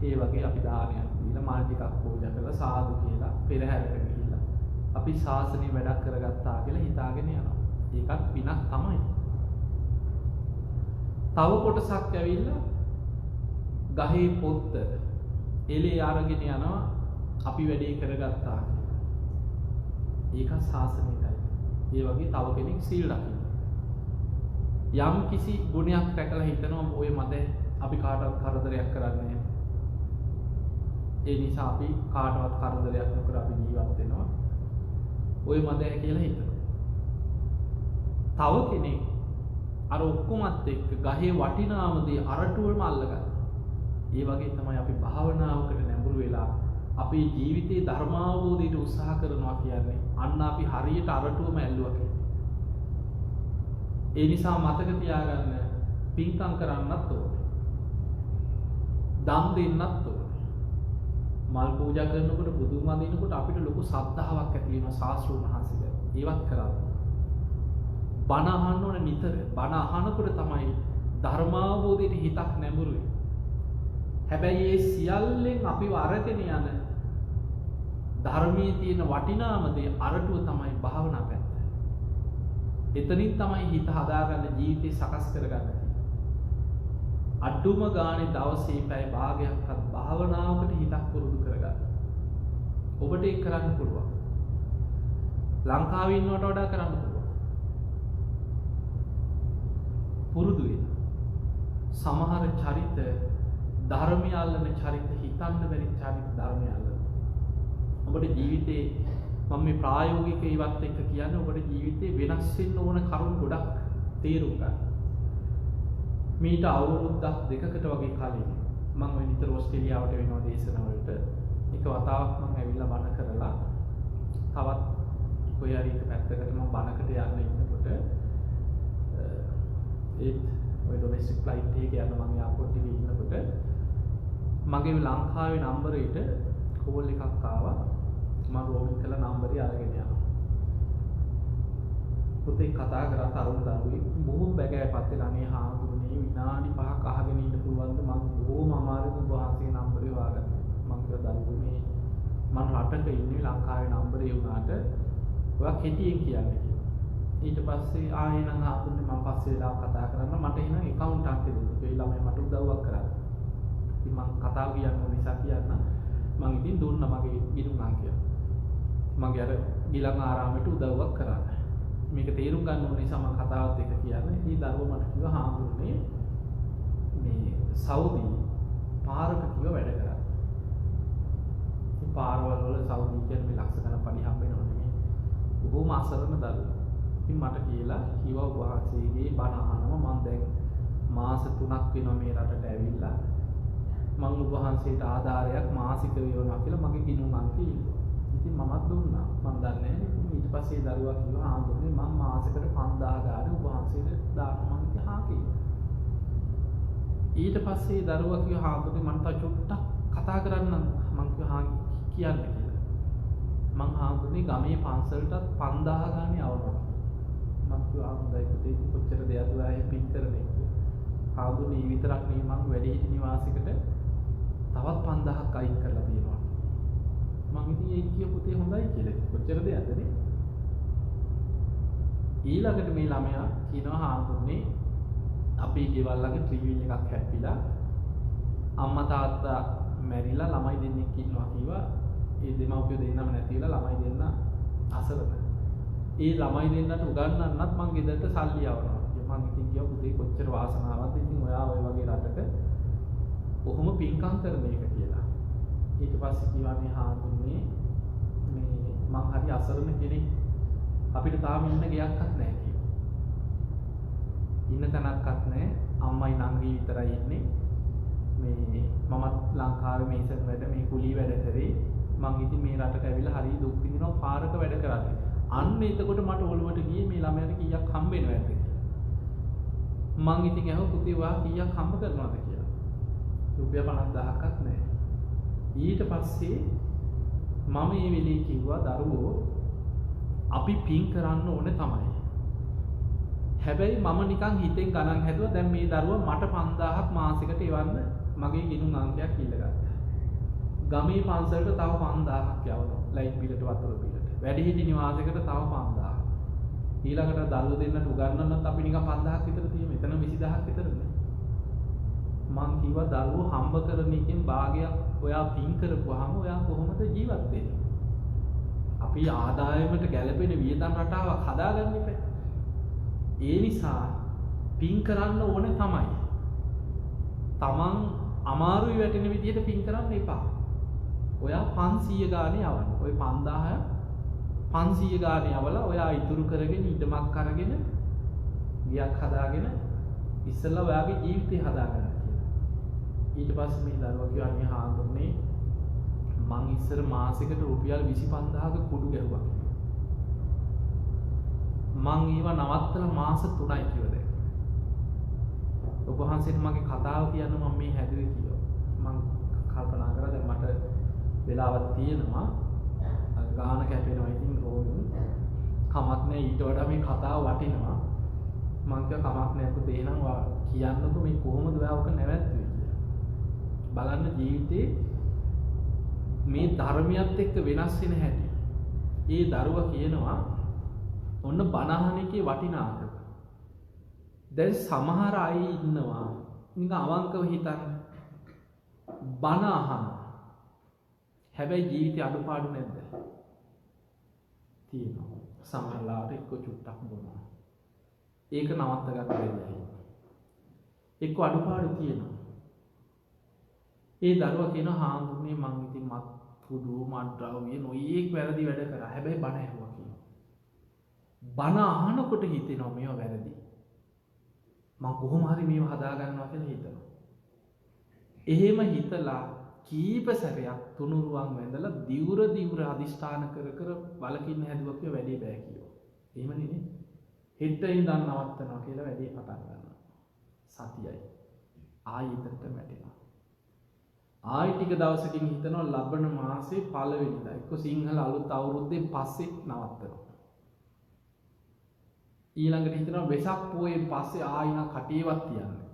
ඒ වගේ අපි දානයක් දීලා මල් ටිකක් පූජා කරලා සාදු කියලා පෙරහැරට ගිහිල්ලා අපි ශාසනය වැඩක් කරගත්තා කියලා හිතාගෙන යනවා. ඒකත් පිනක් තමයි. තව කොටසක් ඇවිල්ලා ගහේ පොත්ත එලේ අරගෙන යනවා අපි වැඩේ කරගත්තා කියලා. ඒකත් ශාසනයටයි. ඒ වගේ තව කෙනෙක් සීල් රකින්න. යම් කිසි ගුණයක් රැකලා හිතනවා ඔය මත අපි කාටවත් කරදරයක් කරන්නේ නැහැ. ඒ නිසා අපි කාටවත් කරදරයක් නොකර අපි ජීවත් වෙනවා. ඔය මතය කියලා හිතනවා. තව කෙනෙක් අර ඔක්කොමත් එක්ක ගහේ වටිනාම දේ අරටුවම අල්ලගන්නවා. ඒ වගේ තමයි අපි භාවනාවකට නැඹුරු වෙලා අපේ ජීවිතේ ධර්මාවබෝධයට උත්සාහ කරනවා කියන්නේ. අන්න අපි හරියට අරටුවම ඇල්ලුවා කියන්නේ. ඒ නිසා මතක තියාගන්න පින්කම් කරන්නත් ඕනේ. දන් දෙන්නත් ඕනේ. මල් පූජා කරනකොට බුදුන් වඳිනකොට අපිට ලොකු ශ්‍රද්ධාවක් ඇති වෙනවා ශාස්ත්‍රඥ වහන්සේට. ඒවත් කරන්න. බණ අහන්න ඕනේ නිතර. බණ අහනකොට තමයි ධර්මාවබෝධයට හිතක් නැඹුරු වෙන්නේ. හැබැයි ඒ සියල්ලෙන් අපිව අරගෙන යන ධර්මයේ තියෙන වටිනාම දේ අරටුව තමයි භාවනා පැත්ත. එතනින් තමයි හිත හදාගන්න ජීවිතේ සකස් කරගන්න. අඩුම ගානේ දවසේ පැය භාගයක්වත් භාවනාවකට හිතක් පුරුදු කරගන්න. ඔබට ඒක කරන්න පුළුවන්. ලංකාවේ ඉන්නවට වඩා කරන්න පුළුවන්. පුරුදු වෙන්න. සමහර චරිත ධර්මය අල්ලන චරිත හිතන්න බැරි චරිත ධර්මය අල්ලන. ඔබට ජීවිතේ මම මේ ප්‍රායෝගික ඒවත් එක්ක කියන්නේ ඔබට ජීවිතේ වෙනස් වෙන්න ඕන කරුණු ගොඩක් තේරුම් ගන්න. මීට අවුරුද්දක් දෙකකට වගේ කලින් මම ওই නිතර ඕස්ට්‍රේලියාවට වෙනවා දේශනාවලට. එක වතාවක් මම ඇවිල්ලා බණ කරලා තවත් කොයි හරි එක පැත්තකට මම බණකට යන්න ඉන්නකොට ඒත් ඔය ඩොමෙස්ටික් ෆ්ලයිට් එකේ යන මම එයාපෝට් එකේ ඉන්නකොට මගේ ලංකාවේ නම්බරේට කෝල් එකක් ආවා. මම රෝමින් කළ නම්බරේ අරගෙන යනවා. පුතේ කතා කරා තරුණ දරුවෙක් බොහොම බැගෑපත් වෙලා අනේ හාමුදුරනේ විනාඩි 5ක් අහගෙන ඉන්න පුළුවන්ද මම බොහොම අමාරුයි වහන්සේ නම්බරේ වාගන්න. මම කිව්වා දරුවනේ මම රටක ඉන්නේ ලංකාවේ නම්බරේ වුණාට ඔයා කෙටියෙන් කියන්න කිව්වා. ඊට පස්සේ ආයෙ නම් හාමුදුරනේ මම පස්සේ වෙලාව කතා කරන්න මට එහෙනම් account එකක් දෙන්න. ඒ ළමයි මට උදව්වක් කරන්න. ඉතින් මම කතාව කියන්න නිසා කියන්න මම ඉතින් දුන්නා මගේ ගිණුම් අංකය. මගේ අර ගිලන් ආරාමයට උදව්වක් කරන්න. මේක තේරුම් ගන්න ඕන නිසා මම කතාවත් එක කියන්නේ. ඉතින් දරුවා මට කිව්වා හාමුදුරනේ මේ සෞදි පාරක කිව්ව වැඩ කරා. ඉතින් පාරවල් වල සෞදි කියන්නේ මේ ලක්ෂ ගණන් පඩි හම්බ වෙනව නෙමෙයි. බොහොම අසරණ දරුවෝ. ඉතින් මට කියලා කිව්වා වහන්සේගේ බණ අහනවා මම දැන් මාස 3ක් වෙනවා මේ රටට ඇවිල්ලා. මම වහන්සේට ආධාරයක් මාසික වේවනවා කියලා මගේ ගිණුම් අංකය ඉල්ලුවා. ඉතින් මමත් දුන්නා. මම දන්නේ නැහැ. ඉතින් ඊට පස්සේ දරුවා කිව්වා ආන්දෝනේ මම මාසෙකට 5000 ගාන වහන්සේට දානවා මම කිව්වා කියලා. ඊට පස්සේ දරුවා කිව්වා ආන්දෝනේ මම තා චුට්ටක් කතා කරන්න මම කිව්වා කියන්න කියලා. මං ආන්දෝනේ ගමේ පන්සලටත් 5000 ගානේ આવනවා. මම කිව්වා හොඳයි පුතේ කොච්චර දෙයක්ද ආයේ පින් කරන්නේ කියලා. ආන්දෝනේ විතරක් නෙවෙයි මං වැඩිහිටි නිවාසයකට තවත් 5000ක් අයින් කරලා තියෙනවා. මම ඉතින් ඒක කිය පුතේ හොඳයි කියලා. කොච්චර දෙයක්ද නේ? ඊළඟට මේ ළමයා කියනවා හාමුදුරනේ අපේ ගෙවල් ළඟ ට්‍රීවිල් එකක් හැප්පිලා අම්මා තාත්තා මැරිලා ළමයි දෙන්නෙක් ඉන්නවා කිව්වා. ඒ දෙමව්පියෝ දෙන්නම නැතිලා ළමයි දෙන්න අසරණ. ඒ ළමයි දෙන්නට උගන්වන්නත් මං ගෙදරට සල්ලි යවනවා. මං ඉතින් කිව්වා පුතේ කොච්චර වාසනාවක්ද ඉතින් ඔයා ඔය වගේ රටක කොහොම පින්කම් කරන එක කියලා. ඊට පස්සේ කිව්වා මේ හාමුදුරනේ මේ මං හරි අසරණ කෙනෙක් අපිට තාම ඉන්න ගයක්වත් නැහැ කිව්වා. ඉන්න තැනක්වත් නැහැ. අම්මයි නංගි විතරයි ඉන්නේ. මේ මමත් ලංකාවේ මේසන් වැඩ මේ කුලී වැඩ කරේ. මං ඉතින් මේ රටට ඇවිල්ලා හරි දුක් විඳිනවා පාරක වැඩ කරන්නේ. අන්න එතකොට මට ඔළුවට ගියේ මේ ළමයාට කීයක් හම්බ වෙනවද කියලා. මං ඉතින් අහුව පුතේ ඔයා කීයක් හම්බ කරනවද කියලා. රුපියල් 50000ක්වත් නැහැ. ඊට පස්සේ මම මේ වෙලේ කිව්වා දරුවෝ අපි පින් කරන්න ඕනේ තමයි. හැබැයි මම නිකන් හිතෙන් ගණන් හැදුවා දැන් මේ දරුවා මට 5000ක් මාසෙකට එවන්න මගේ ගිණුම් අංකයක් ඉල්ලගත්තා. ගමේ පන්සලට තව 5000ක් යවනවා. ලයිට් බිලට වතුර බිලට. වැඩිහිටි නිවාසයකට තව 5000ක්. ඊළඟට දරුවෝ දෙන්නට උගන්වන්නත් අපි නිකන් 5000ක් විතර තියෙමු. එතන 20000ක් විතරනේ. මං කිව්වා දරුවෝ හම්බ කරන එකෙන් භාගයක් ඔයා පින් කරපුවාම ඔයා කොහොමද ජීවත් වෙන්නේ? අපි ආදායමට ගැළපෙන වියදම් රටාවක් හදාගන්න ඉපේ. ඒ නිසා පින් කරන්න ඕනේ තමයි. තමන් අමාරුයි වැටෙන විදිහට පින් කරන්න එපා. ඔයා 500 ගානේ යවන්න. ඔය 5000 500 ගානේ යවලා ඔයා ඉතුරු කරගෙන ඉඩමක් අරගෙන ගියක් හදාගෙන ඉස්සෙල්ලා ඔයාගේ ජීවිතය හදාගන්න කියලා. ඊට පස්සේ මේ දරුවා කිව්වා අනේ හාමුදුරනේ මං ඉස්සර මාසෙකට රුපියල් 25000ක කුඩු ගැහුවා කියලා. මං ඒව නවත්තලා මාස 3යි කිව්වා දැන්. ඔබ වහන්සේට මගේ කතාව කියන්න මම මේ හැදුවේ කියලා. මං කල්පනා කරා දැන් මට වෙලාවක් තියෙනවා. ගාන කැපෙනවා ඉතින් රෝමින් කමක් නැහැ ඊට වඩා මේ කතාව වටිනවා. මං කිව්වා කමක් නැහැ පුතේ එහෙනම් කියන්නකෝ මේ කොහොමද ඔයා ඔක නැවැත්තුවේ කියලා. බලන්න ජීවිතේ මේ ධර්මයත් එක්ක වෙනස් වෙන හැටි. ඒ දරුවා කියනවා ඔන්න බණහන එකේ වටිනාකම. දැන් සමහර අය ඉන්නවා නිකන් අවංකව හිතන්න. බණ අහන. හැබැයි ජීවිතේ අඩුපාඩු නැද්ද? තියෙනවා. සමහරලාට එක්ක චුට්ටක් බොනවා. ඒක නවත්ත ගන්න බැහැ. එක්ක අඩුපාඩු තියෙනවා. ඒ දරුවා කියනවා හාමුදුරනේ මං ඉතින් මත් කුඩු මත්ද්‍රව්‍ය නොයේක් වැරදි වැඩ කරා. හැබැයි බණ ඇහුවා කියනවා. බණ අහනකොට හිතෙනවා මේවා වැරදි. මං කොහොම හරි මේව හදා ගන්නවා කියලා හිතනවා. එහෙම හිතලා කීප සැරයක් තුනුරුවන් වැඳලා දිවුර අදිෂ්ඨාන කර කර බලකින්න හැදුවා කියලා වැඩේ බෑ කිව්වා. එහෙම නෙනේ. හෙට ඉඳන් නවත්තනවා කියලා වැඩේ පටන් ගන්නවා. සතියයි. ආයෙ ඉදට වැටෙනවා. ආයෙ ටික දවසකින් හිතනවා ලබන මාසේ පළවෙනිදා එක්ක සිංහල අලුත් අවුරුද්දෙන් පස්සේ නවත්තනවා. ඊළඟට හිතනවා වෙසක් පෝයෙන් පස්සේ ආයෙ කටේවත් තියන්නේ.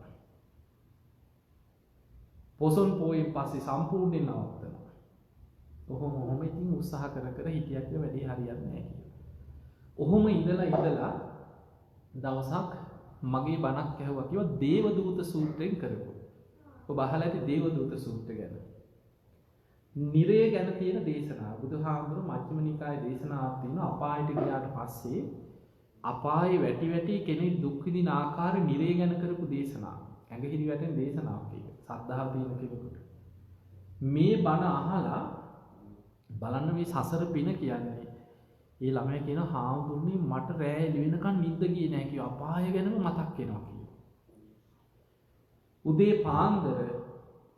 පොසොන් පෝයෙන් පස්සේ සම්පූර්ණයෙන් නවත්තනවා. ඔහොම ඉතින් උත්සාහ කර හිටියක් වැඩේ හරියන්නේ නැහැ කියලා. ඔහොම ඉඳලා දවසක් මගේ බණක් ඇහුවා කිව්වා දේවදූත සූත්‍රයෙන් කරපො. ඔබ අහලා ඇති දේවදූත සූත්‍රය ගැන. නිරය ගැන තියෙන දේශනාව. බුදුහාමුදුරුවෝ මජ්ක්‍ධිම නිකායේ දේශනාවක් තියෙනවා අපායට ගියාට පස්සේ අපායේ වැටි කෙනෙක් දුක් විඳින ආකාරය නිරය ගැන කරපු දේශනාව. ඇඟහිරි වැටෙන දේශනාවක් ඒක. සද්ධාව තියෙන කෙනෙකුට. මේ බණ අහලා බලන්න මේ සසර පින කියන්නේ. ඒ ළමයා කියන හාමුදුරනේ මට රෑ එළි වෙනකන් නිින්ද ගියේ නැහැ කිව්වා. අපාය ගැනම මතක් වෙනවා කිව්වා. උදේ පාන්දර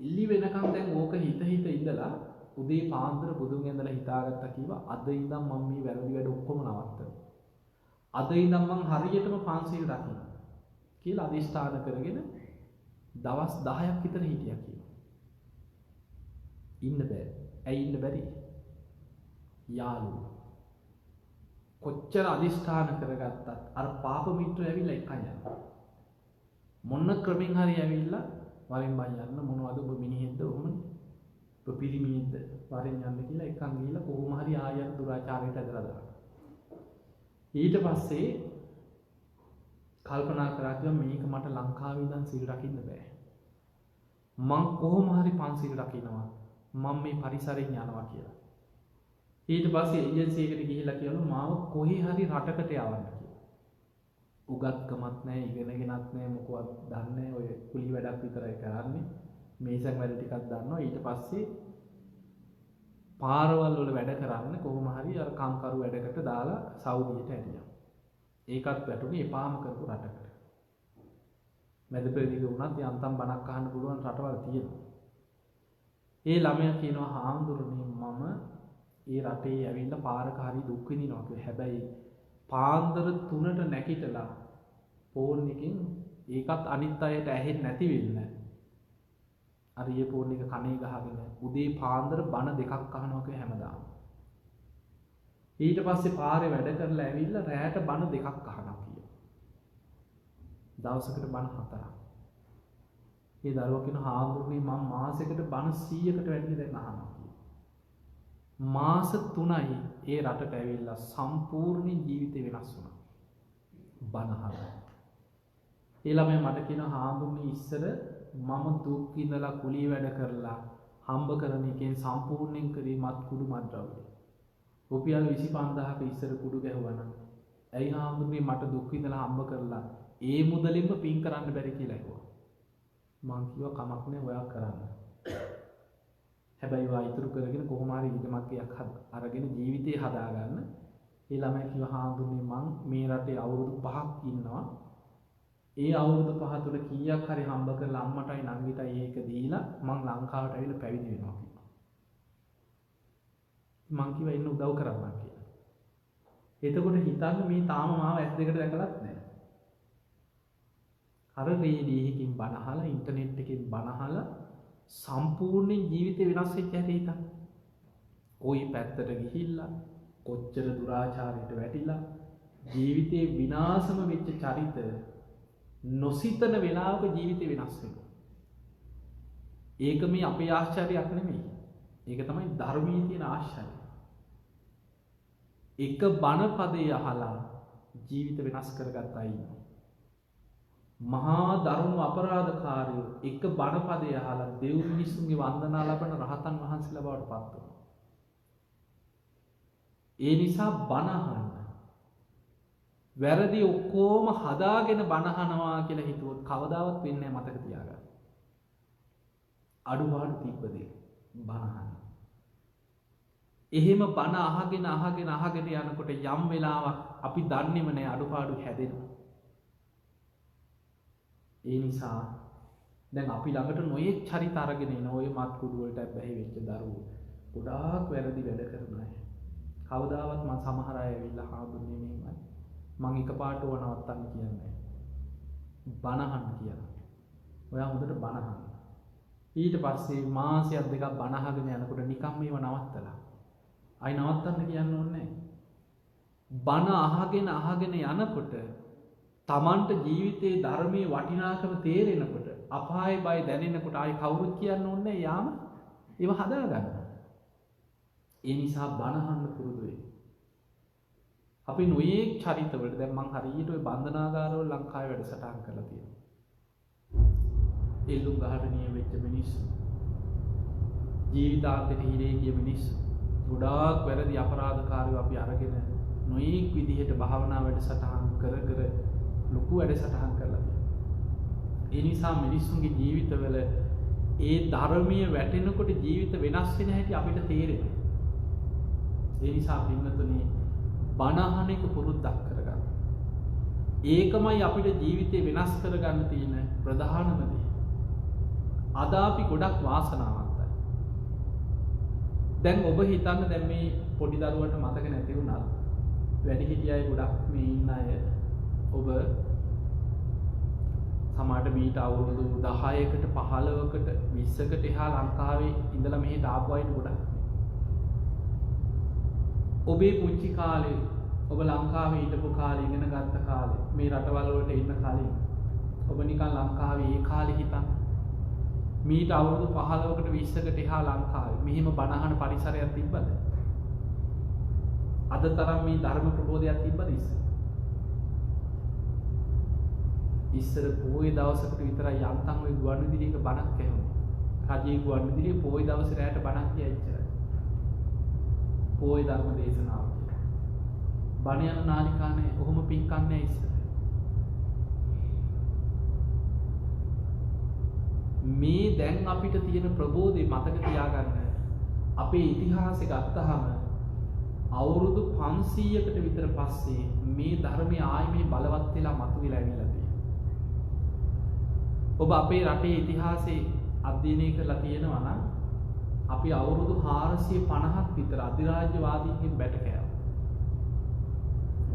එළි වෙනකන් දැන් ඕක හිත ඉඳලා උදේ පාන්දර බුදුන් ඇඳලා හිතාගත්තා කිව්වා අද ඉඳන් මම මේ වැරදි වැඩ ඔක්කොම නවත්තනවා. අද ඉඳන් මං හරියටම පන්සිල් රකින්න කියලා අදිෂ්ඨාන කරගෙන දවස් 10ක් විතර හිටියා කියනවා. ඉන්න බෑ. ඇයි ඉන්න බැරි? යාළුවෝ. කොච්චර අදිෂ්ඨාන කරගත්තත් අර පාප මිත්‍රය ඇවිල්ලා එකයි යනවා. මොන ක්‍රමෙන් හරි ඇවිල්ලා වරින් බයි යන්න මොනවද ඔබ මිනිහෙක්ද ඔහොමනේ. ඔබ පිරිමියෙක්ද වරින් යන්න කියලා එකන් ගිහිල්ලා කොහොම හරි ආයෙත් දුරාචාරයට ඇදලා දානවා. ඊට පස්සේ කල්පනා කරා කිව්වා මේක මට ලංකාවේ ඉඳන් සිල් රකින්න බෑ. මං කොහොම හරි පන්සිල් රකින්නවා. මම මේ පරිසරයෙන් යනවා කියලා. ඊට පස්සේ ඒජන්සි එකට ගිහිල්ලා කියනවා මාව කොහේ හරි රටකට යවන්න කියලා. උගත්කමක් නැහැ, ඉගෙනගෙනත් නැහැ, මොකවත් දන්නේ නැහැ. ඔය කුලි වැඩක් විතරයි කරන්නේ. මේසන් වැඩ ටිකක් දන්නවා. ඊට පස්සේ පාරවල් වල වැඩ කරන්න කොහොම හරි අර කම්කරු වැඩකට දාලා සෞදියට ඇරියා. ඒකත් වැටුනේ එපාම කරපු රටකට. මැද පෙරදිග වුණත් යන්තම් බණක් අහන්න පුළුවන් රටවල් තියෙනවා. ඒ ළමයා කියනවා හාමුදුරනේ මම ඒ රටේ ඇවිල්ලා පාරක හරි දුක් විඳිනවා කියලා. හැබැයි පාන්දර 3ට නැගිටලා ෆෝන් එකෙන් ඒකත් අනිත් අයට ඇහෙන්නේ නැති වෙන්න. අර ඊයේ ෆෝන් එක කනේ ගහගෙන උදේ පාන්දර බණ දෙකක් අහනවා කියලා හැමදාම. ඊට පස්සේ පාරේ වැඩ කරලා ඇවිල්ලා රැයට බණ දෙකක් අහනවා කියලා. දවසකට බණ 4ක්. ඒ දරුවා කියන හාමුදුරනේ මම මාසෙකට බණ 100කට වැඩි දැන් අහනවා කියලා. මාස 3යි ඒ රටට ඇවිල්ලා සම්පූර්ණ ජීවිතේ වෙනස් වුණා. බණ අහලා. ඒ ළමයා මට කියන හාමුදුරනේ ඉස්සර මම දුක් විඳලා කුලී වැඩ කරලා හම්බ කරන එකෙන් සම්පූර්ණයෙන් කරේ මත් කුඩු මද්ද්‍රව්‍ය. රුපියල් 25000ක ඉස්සර කුඩු ගැහුවා නම් ඇයි හාමුදුරනේ මට දුක් විඳලා හම්බ කරලා ඒ මුදලින්ම පින් කරන්න බැරි කියලා ඇහුවා. මං කිව්වා කමක් නෑ ඔයා කරන්න. හැබැයි ඔයා ඉතුරු කරගෙන කොහොම හරි ඉදමක් එකක් අරගෙන ජීවිතේ හදාගන්න. ඒ ළමයා කිව්වා හාමුදුරනේ මං මේ රටේ අවුරුදු 5ක් ඉන්නවා. ඒ අවුරුදු 5 තුළ කීයක් හරි හම්බ කරලා අම්මටයි නංගිටයි ඒක දීලා මං ලංකාවට ඇවිල්ලා පැවිදි වෙනවා කිව්වා. මං කිව්වා එන්න උදව් කරන්න කියලා. එතකොට හිතන්න මේ තාම මාව ඇස් දෙකට දැකලත් නැහැ. අර රේඩියෝකින් බණ අහලා ඉන්ටර්නෙට් එකෙන් බණ අහලා සම්පූර්ණ ජීවිතේ වෙනස් වෙච්ච හැටි හිතන්න. ওই පැත්තට ගිහිල්ලා කොච්චර දුරාචාරයට වැටිලා ජීවිතේ විනාශම වෙච්ච චරිත නොසිතන වෙලාවක ජීවිතේ වෙනස් වෙනවා. ඒක මේ අපේ ආශ්චර්යයක් නෙමෙයි. ඒක තමයි ධර්මයේ තියෙන ආශ්චර්යය. එක බණ පදේ අහලා ජීවිත වෙනස් කරගත්ත අය ඉන්නවා. මහා දරුණු අපරාධකාරයෝ එක බණ පදේ අහලා දෙව් මිනිසුන්ගේ වන්දනා ලබන රහතන් වහන්සේලා බවට පත් වෙනවා. ඒ නිසා බණ අහන්න. වැරදි ඔක්කොම හදාගෙන බණ අහනවා කියලා හිතුවොත් කවදාවත් වෙන්නේ නැහැ මතක තියාගන්න. අඩුපාඩු තිබ්බදී බණ අහන්න. එහෙම බණ අහගෙන යනකොට යම් වෙලාවක් අපි දන්නේම නැහැ අඩුපාඩු හැදෙනවා. ඒ නිසා දැන් අපි ළඟට නොයෙක් චරිත අරගෙන එන ඔය මත් කුඩු වලට බැහැ වෙච්ච දරුවෝ ගොඩාක් වැරදි වැඩ කරන අය. කවදාවත් මම සමහර අය ඇවිල්ලා හාමුදුරනේ මෙහෙමයි. මං එකපාරට ඕව නවත්තන්න කියන්නේ නැහැ. බණ අහන්න කියලා. ඔයා හොඳට බණ අහන්න. ඊට පස්සේ මාසයක් දෙකක් බණ අහගෙන යනකොට නිකම් මේව නවත්තලා. අයි නවත්තන්න කියන්න ඕනේ නැහැ. බණ අහගෙන යනකොට තමන්ට ජීවිතයේ ධර්මයේ වටිනාකම තේරෙනකොට අපායේ බය දැනෙනකොට ආයි කවුරුත් කියන්න ඕනේ යාම ඒව හදාගන්න. ඒ නිසා බණ අහන්න පුරුදු වෙන්න. අපි නොයේක් චරිතවලට දැන් මං හරියට ওই බන්ධනාගාරවල ලංකාවේ වැඩසටහන් කරලා තියෙනවා. එල්ලුම් ගහට නිය වෙච්ච මිනිස්සු ජීවිතාන්තයට හිරේ ගිය මිනිස්සු ගොඩාක් වැරදි අපරාධකාරයෝ අපි අරගෙන නොයේක් විදිහට භාවනා වැඩසටහන් කර ලොකු වැඩසටහන් කරලා තියෙනවා. ඒ නිසා මිනිස්සුන්ගේ ජීවිතවල ඒ ධර්මීය වැටෙනකොට ජීවිත වෙනස් වෙන හැටි අපිට තේරෙනවා. ඒ නිසා පින්නතුනි බණ අහන එක පුරුද්දක් කරගන්න. ඒකමයි අපිට ජීවිතේ වෙනස් කරගන්න තියෙන ප්‍රධානම දේ. අද අපි ගොඩක් වාසනාවන්තයි. දැන් ඔබ හිතන්න දැන් මේ පොඩි දරුවට මතක නැති වුණා. වැඩිහිටි අය ගොඩක් මේ ඉන්න අය ඔබ සමහරට මීට අවුරුදු 10කට 15කට 20කට එහා ලංකාවේ ඉඳලා මෙහෙට ආපු අය ගොඩක්. ඔබේ පුංචි කාලේ ඔබ ලංකාවේ හිටපු කාලේ ඉගෙන ගත්ත කාලේ මේ රටවල් වලට එන්න කලින් ඔබ නිකන් ලංකාවේ ඒ කාලේ හිතන්න මීට අවුරුදු 15කට 20කට එහා ලංකාවේ මෙහෙම බණ අහන පරිසරයක් තිබ්බද? අද තරම් මේ ධර්ම ප්‍රබෝධයක් තිබ්බද ඉස්සර පොයේ දවසකට විතරයි යන්තම් ওই ගුවන්විදුලියක බණක් ඇහුනේ. රජයේ ගුවන්විදුලියේ පොයේ දවසේ රැයට බණක් කියයිච්චරයි. පොයේ ධර්ම දේශනාව. බණ යන නාලිකානේ කොහොම පින්කන්නේ ඉස්සර. මේ දැන් අපිට තියෙන ප්‍රබෝධය මතක තියාගන්න. අපේ ඉතිහාසෙ ගත්තාම අවුරුදු 500කට විතර පස්සේ මේ ධර්මය ආයි මේ බලවත් වෙලා මතුවලා ඇවිල්ලා තියෙනවා. ඔබ අපේ රටේ ඉතිහාසයේ අධ්‍යයනය කරලා තියෙනවා නම් අපි අවුරුදු 450ක් විතර අධිරාජ්‍යවාදීන්ගෙන් බැට කෑවා.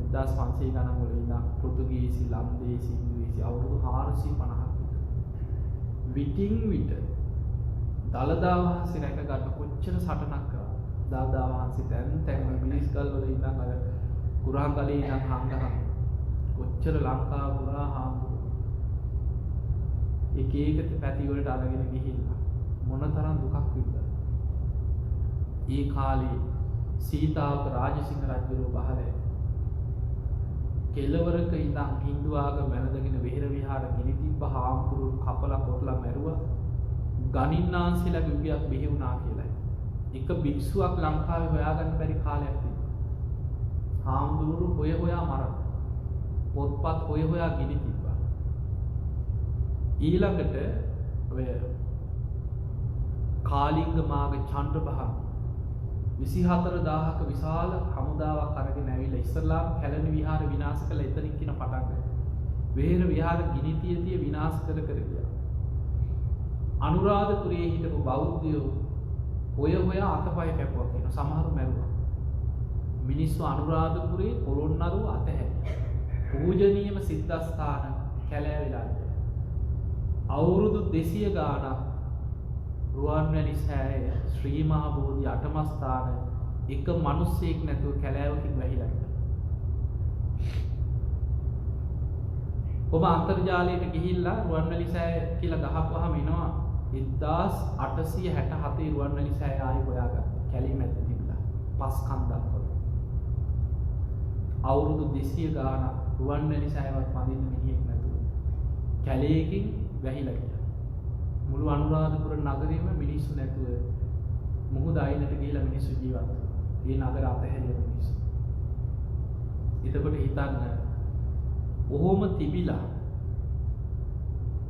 1500 ගණන් වල ඉඳන් පෘතුගීසි, ලන්දේසි, ඉංග්‍රීසි අවුරුදු 450ක් විතර. විටින් විට දළදා වහන්සේ රැක ගන්න කොච්චර සටනක් කරා. දාදා වහන්සේ තැන් මිනිස් ගල් වල ඉඳන් අර කුරහන් ගලේ ඉඳන් හංගහම කොච්චර ලංකාව පුරා හාමුදුරුවෝ එක එක පැති වලට අරගෙන ගිහිල්ලා මොනතරම් දුකක් වින්දාද. ඒ කාලේ සීතාවක රාජසිංහ රජුරෝ පහළ කෙළවරක ඉඳන් හින්දු ආගම වැළඳගෙන විහෙර විහාර ගිනි තිබ්බ හාමුදුරුවෝ කපලා කොටලා මැරුවා. ගණින්නාන්සේලාගේ යුගයක් බිහි වුණා කියලා. එක භික්ෂුවක් ලංකාවේ හොයාගන්න බැරි කාලයක් තිබුණා. හාමුදුරුවෝ හොයා මරන. පොත්පත් හොයා ගිනි තිබ්බා. ඊළඟට ඔය කාලිංග මාග චන්ද්‍රබහන් 24000ක විශාල හමුදාවක් අරගෙන ඇවිල්ලා ඉස්ලාම් කැලණි විහාර විනාශ කළ එතනින් කියන පටන් ගත්තා. වෙහෙර විහාර ගිනි තිය විනාශ කර ගියා. අනුරාධපුරයේ හිටපු බෞද්ධයෝ හොයා අතපය කැපුවා කියන සමහරු මැරුවා. මිනිස්සු අනුරාධපුරයේ පොළොන්නරුව අතහැරියා. පූජනීයම සිද්ධාස්ථාන කැලෑවිලා අවුරුදු 200 ගාණක් රුවන්වැලි සෑය ශ්‍රී මහා බෝධි අටමස්ථාන එක මිනිස්සෙක් නැතුව කැලෑවකින් වැහිලා ඉන්නවා. ඔබ අන්තර්ජාලයට ගිහිල්ලා රුවන්වැලි සෑය කියලා ගහපුවාම එනවා 1867 රුවන්වැලි සෑය ආයි හොයාගත්තා. කැලේ මැද තිබිලා පස් කන්දක් වල. අවුරුදු 200 ගාණක් රුවන්වැලි සෑයවත් පදින්න මිනිහෙක් නැතුව කැලේකින් වැහිලා ගියා. මුළු අනුරාධපුර නගරෙම මිනිස්සු නැතුව මුහුද අයිනට ගිහිලා මිනිස්සු ජීවත් වුණා. මේ නගර අතහැරිය මිනිස්සු. එතකොට හිතන්න ඔහොම තිබිලා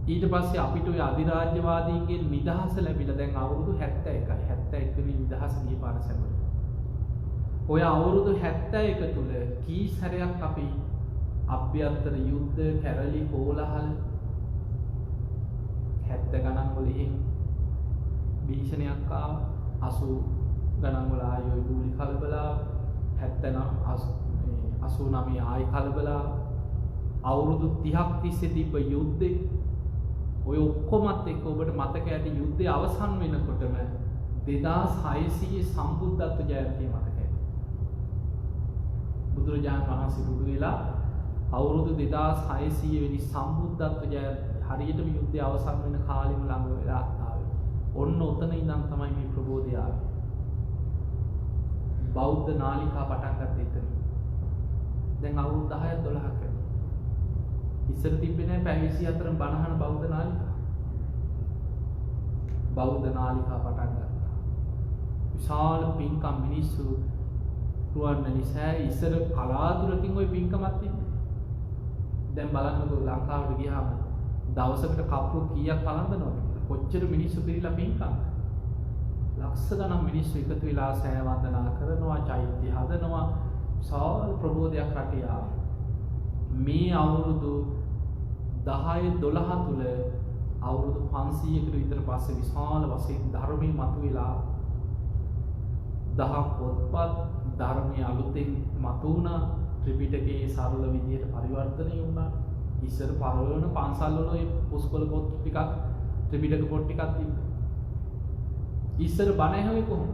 ඊට පස්සේ අපිට ඔය අධිරාජ්‍යවාදීන්ගේ නිදහස ලැබිලා දැන් අවුරුදු 71යි. 71 නේ නිදහස ගිය පාර සැමර. ඔය අවුරුදු 71 තුල කී සැරයක් අපි අභ්‍යන්තර යුද්ධ, කැරලි, කෝලහල 70 ගණන් වල එහෙම භීෂණයක් ආවා. 80 ගණන් වල ආයෝ ගුලි කලබලා 89 ආයි කලබලා අවුරුදු 30ක් තිස්සේ තිබ්බ යුද්ධේ ඔය ඔක්කොමත් එක්ක ඔබට මතක ඇති යුද්ධය අවසන් වෙනකොටම 2600 සම්බුද්ධත්ව ජයන්තිය මතක ඇති. බුදුරජාණන් වහන්සේ බුදු වෙලා අවුරුදු 2600 වෙනි සම්බුද්ධත්ව ජයන්තිය හරියටම යුද්ධය අවසන් වෙන කාලෙම ළඟ වෙලා ආවේ. ඔන්න ඔතන ඉඳන් තමයි මේ ප්‍රබෝධය ආවේ. බෞද්ධ නාලිකා පටන් ගත්තේ එතන. දැන් අවුරුදු 10ක් 12ක් ඇති. ඉස්සර තිබ්බේ නැහැ පැය 24න් බණහන බෞද්ධ නාලිකා. බෞද්ධ නාලිකා පටන් ගත්තා. විශාල පින්කම් මිනිස්සු රුවන්වැලි සෑය ඉස්සර කලාතුරකින් ওই පින්කමක් තිබ්බේ. දැන් බලන්නකෝ ලංකාවට ගියාම දවසකට කප්පු කීයක් පලඳනවද කියලා. කොච්චර මිනිස්සු පිරිලා පින්කම්. ලක්ෂ ගණන් මිනිස්සු එකතු වෙලා සෑය වන්දනා කරනවා, චෛත්‍ය හදනවා. විශාල ප්‍රබෝධයක් රටේ ආවා. මේ අවුරුදු 10 12 තුල අවුරුදු 500කට විතර පස්සේ විශාල වශයෙන් ධර්මයේ මතුවලා දහම් පොත්පත් ධර්මයේ අලුතෙන් මතුවුණා. ත්‍රිපිටකයේ සරල විදියට පරිවර්තනය වුණා. ඉස්සර පරවන පන්සල් වල ඔය පුස්කොළ පොත් ටිකක් ත්‍රිපිටක පොත් ටිකක් තිබ්බා. ඉස්සර බණ ඇහුවේ කොහොමද?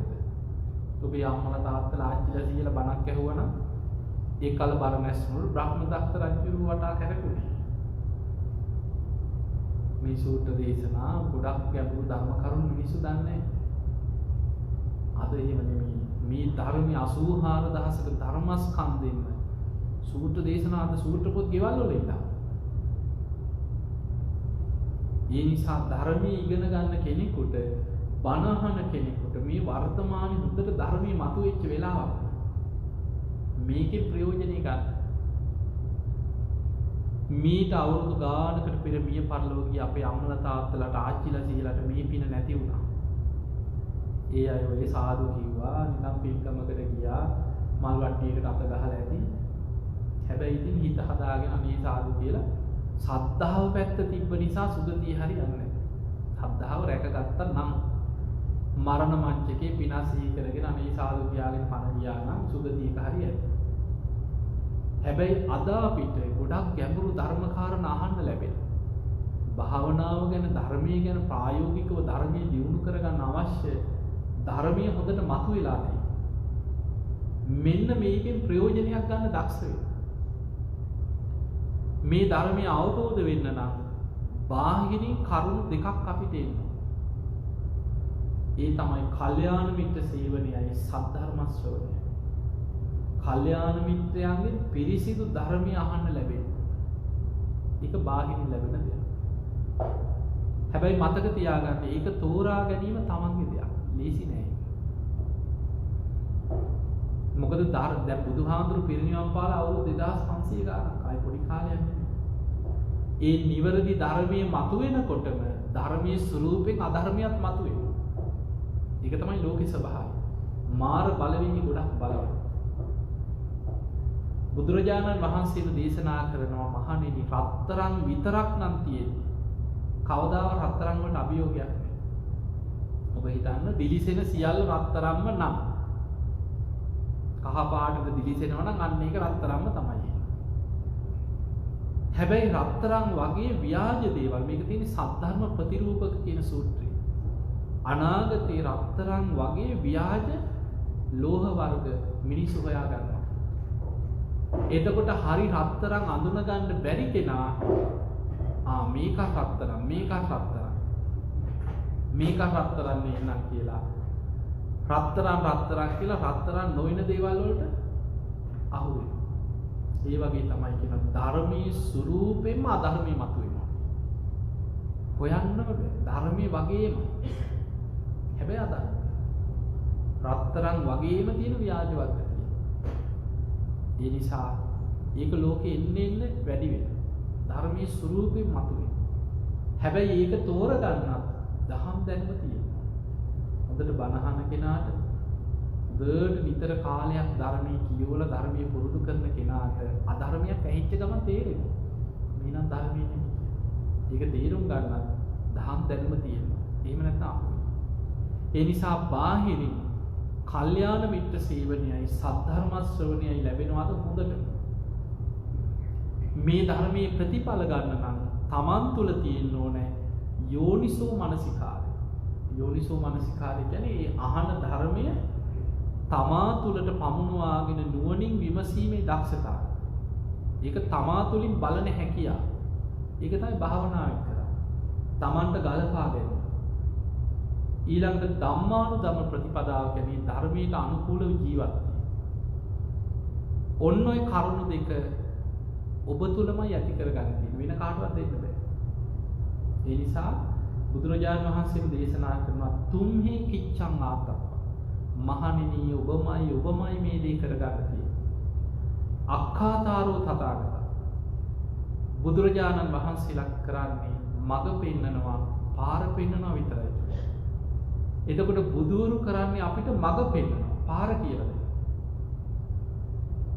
ඔබේ අම්මලා තාත්තලා ආච්චිලා සීයලා බණක් ඇහුවනම් ඒ කල බරණැස් වල බ්‍රහ්මදත්ත රජු වටා කැරකුණේ. මේ සූත්‍ර දේශනා ගොඩක් ගැඹුරු ධර්ම කරුණු මිනිස්සු දන්නේ. අද එහෙම නෙමෙයි. මේ ධර්මයේ 84000ක ධර්මස්කන්ධෙන්න සූත්‍ර දේශනා අද සූත්‍ර පොත් ගෙවල් වල ඉන්නවා. ඒ නිසා ධර්මයේ ඉගෙන ගන්න කෙනෙකුට බණ අහන කෙනෙකුට මේ වර්තමානයේ හොඳට ධර්මයේ මතුවෙච්ච වෙලාවක් මේකේ ප්‍රයෝජනෙ ගන්න. මීට අවුරුදු ගානකට පෙර මිය පරලොව ගිය අපේ අම්මලා තාත්තලාට ආච්චිලා සීලාට මේ පින නැති වුණා. ඒ අය ඔය සාදු කිව්වා නිකම් පින්කමකට ගියා මල් වට්ටියකට අත ගහලා ඇති. හැබැයි ඉතින් හිත හදාගෙන මේ සාදු කියලා සද්ධාව පැත්ත තිබ්බ නිසා සුගතිය හරියන්නේ. සද්ධාව රැකගත්තා නම් මරණ මංචකේ පිනසී කරගෙන අනේ සාදු කියාගෙන පණ ගියා නම් සුගතියක හරියයි. හැබැයි අද අපිට ගොඩක් ගැඹුරු ධර්ම කාරණා අහන්න ලැබෙනවා. භාවනාව ගැන ධර්මයේ ගැන ප්‍රායෝගිකව ධර්මයේ දියුණු කරගන්න අවශ්‍ය ධර්මයේ හොඳට මතුවලා තියෙනවා. මෙන්න මේකෙන් ප්‍රයෝජනයක් ගන්න දක්ෂ වෙන්න. මේ ධර්මය අවබෝධ වෙන්න නම් බාහිරින් කරුණු දෙකක් අපිට එන්න. ඒ තමයි කල්යාණ මිත්‍ර සේවනයයි සද්ධර්ම ශ්‍රවණයයි. කල්යාණ මිත්‍රයන්ගෙන් පිරිසිදු ධර්මය අහන්න ලැබෙන්න. ඒක බාහිරින් ලැබෙන දෙයක්. හැබැයි මතක තියාගන්න ඒක තෝරා ගැනීම තමන්ගේ දෙයක්. ලේසි නෑ. මොකද දැන් බුදුහාඳුරු පිරිනිවන් පාලා අවුරුදු 2500 ගානක් ආයි පොඩි කාලයක් නෙමෙයි. ඒ නිවැරදි ධර්මයේ මතුවෙනකොටම ධර්මයේ ස්වરૂපයෙන් අධර්මියත් මතුවෙනවා. ඒක තමයි ලෝකේ ස්වභාවය. මාර බලවේගي ගොඩක් බලවත්. බුදුරජාණන් වහන්සේ දේශනා කරනවා මහණෙනි රත්තරන් විතරක් නම් තියෙන්නේ. කවදාවත් රත්තරන් වලට අභියෝගයක් නෑ. ඔබ හිතන්න දිලිසෙන සියල්ල රත්තරන්ම නම්. කහ පාටට දිලිසෙනවා නම් අන්න ඒක රත්තරන්ම තමයි. හැබැයි රත්තරන් වගේ ව්‍යාජ දේවල් මේක තියෙන්නේ සද්ධර්ම ප්‍රතිරූපක කියන සූත්‍රය. අනාගතේ රත්තරන් වගේ ව්‍යාජ ලෝහ වර්ග මිනිස්සු හොයා ගන්නවා. එතකොට හරි රත්තරන් අඳුන ගන්න බැරි කෙනා මේක රත්තරන් මේක රත්තරන් මේක රත්තරන් නෙන්නම් කියලා රත්තරන් කියලා රත්තරන් නොවන දේවල් වලට අහු වෙනවා. ඒ වගේ තමයි කියන ධර්මයේ ස්වરૂපෙම අධර්මයේ මතුවෙනවා. හොයන්න බෑ. ධර්මයේ වගේම. හැබැයි අධර්ම. රත්තරන් වගේම තියෙන ව්‍යාජ වර්ග තියෙනවා. ඒ නිසා ඒක ලෝකෙ එන්න වැඩි වෙනවා. ධර්මයේ ස්වરૂපෙම මතුවෙනවා. හැබැයි ඒක තෝරගන්නත් දහම් දැනුම තියෙනවා. හොඳට බණහන කෙනාට හොඳට නිතර කාලයක් ධර්මයේ කියවලා ධර්මයේ පුරුදු කරන කෙනාට අධර්මයක් ඇහිච්ච ගමන් තේරෙනවා. මේනම් ධර්මයේ නෙමෙයි. ඒක තේරුම් ගන්නත් දහම් දැනුම තියෙනවා. එහෙම නැත්නම් ඒ නිසා බාහිරින් කල්යාණ මිත්‍ර සේවනයයි සද්ධර්ම ශ්‍රවණයයි ලැබෙනවාද හොඳට. මේ ධර්මයේ ප්‍රතිඵල ගන්න නම් තමන් තුළ තියෙන්න ඕනේ යෝනිසෝ මනසිකාරය. යෝනිසෝ මනසිකාරය කියන්නේ ඒ අහන ධර්මය තමා තුළට පමුණවාගෙන නුවණින් විමසීමේ දක්ෂතාවය. ඒක තමා තුළින් බලන හැකියාව. ඒක තමයි භාවනාවෙන් කරන්නේ. තමන්ට ගලපා ගැනීම. ඊළඟට ධම්මානුධම්ම ප්‍රතිපදාව කියන්නේ ධර්මයට අනුකූලව ජීවත් වීම. ඔන්න ඔය කරුණු දෙක ඔබ තුළමයි ඇති කරගන්න තියෙන්නේ. වෙන කාටවත් දෙන්න බෑ. ඒ නිසා බුදුරජාණන් වහන්සේ දේශනා කරනවා තුම්හි කිච්ඡං ආතප්ප. මහණෙනි ඔබමයි මේ දේ කරගන්න තියෙන්නේ. අක්ඛාතාරෝ තථාගත. බුදුරජාණන් වහන්සේලා කරන්නේ මඟ පෙන්නනවා, පාර පෙන්නනවා විතරයි. එතකොට බුදුවරු කරන්නේ අපිට මඟ පෙන්නනවා, පාර කියලා දෙනවා.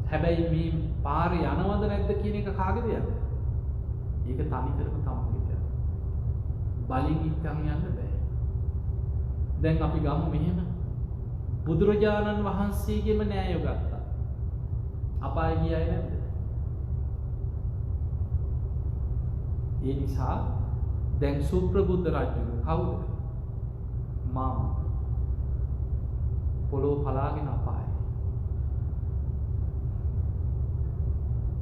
හැබැයි මේ පාරේ යනවද නැද්ද කියන එක කාගේ දෙයක්ද? ඒක තනිකරම තමන්ගේ දෙයක්. බලින් ඉක්කන් යන්න බෑ. දැන් අපි ගමු මෙහෙම. බුදුරජාණන් වහන්සේගේම න්‍යාය ගත්තා. අපාය ගියයි නැද්ද? ඒ නිසා දැන් සුප්‍රබුද්ධ රජු කවුද? මාමා. පොළොව පලාගෙන අපාය.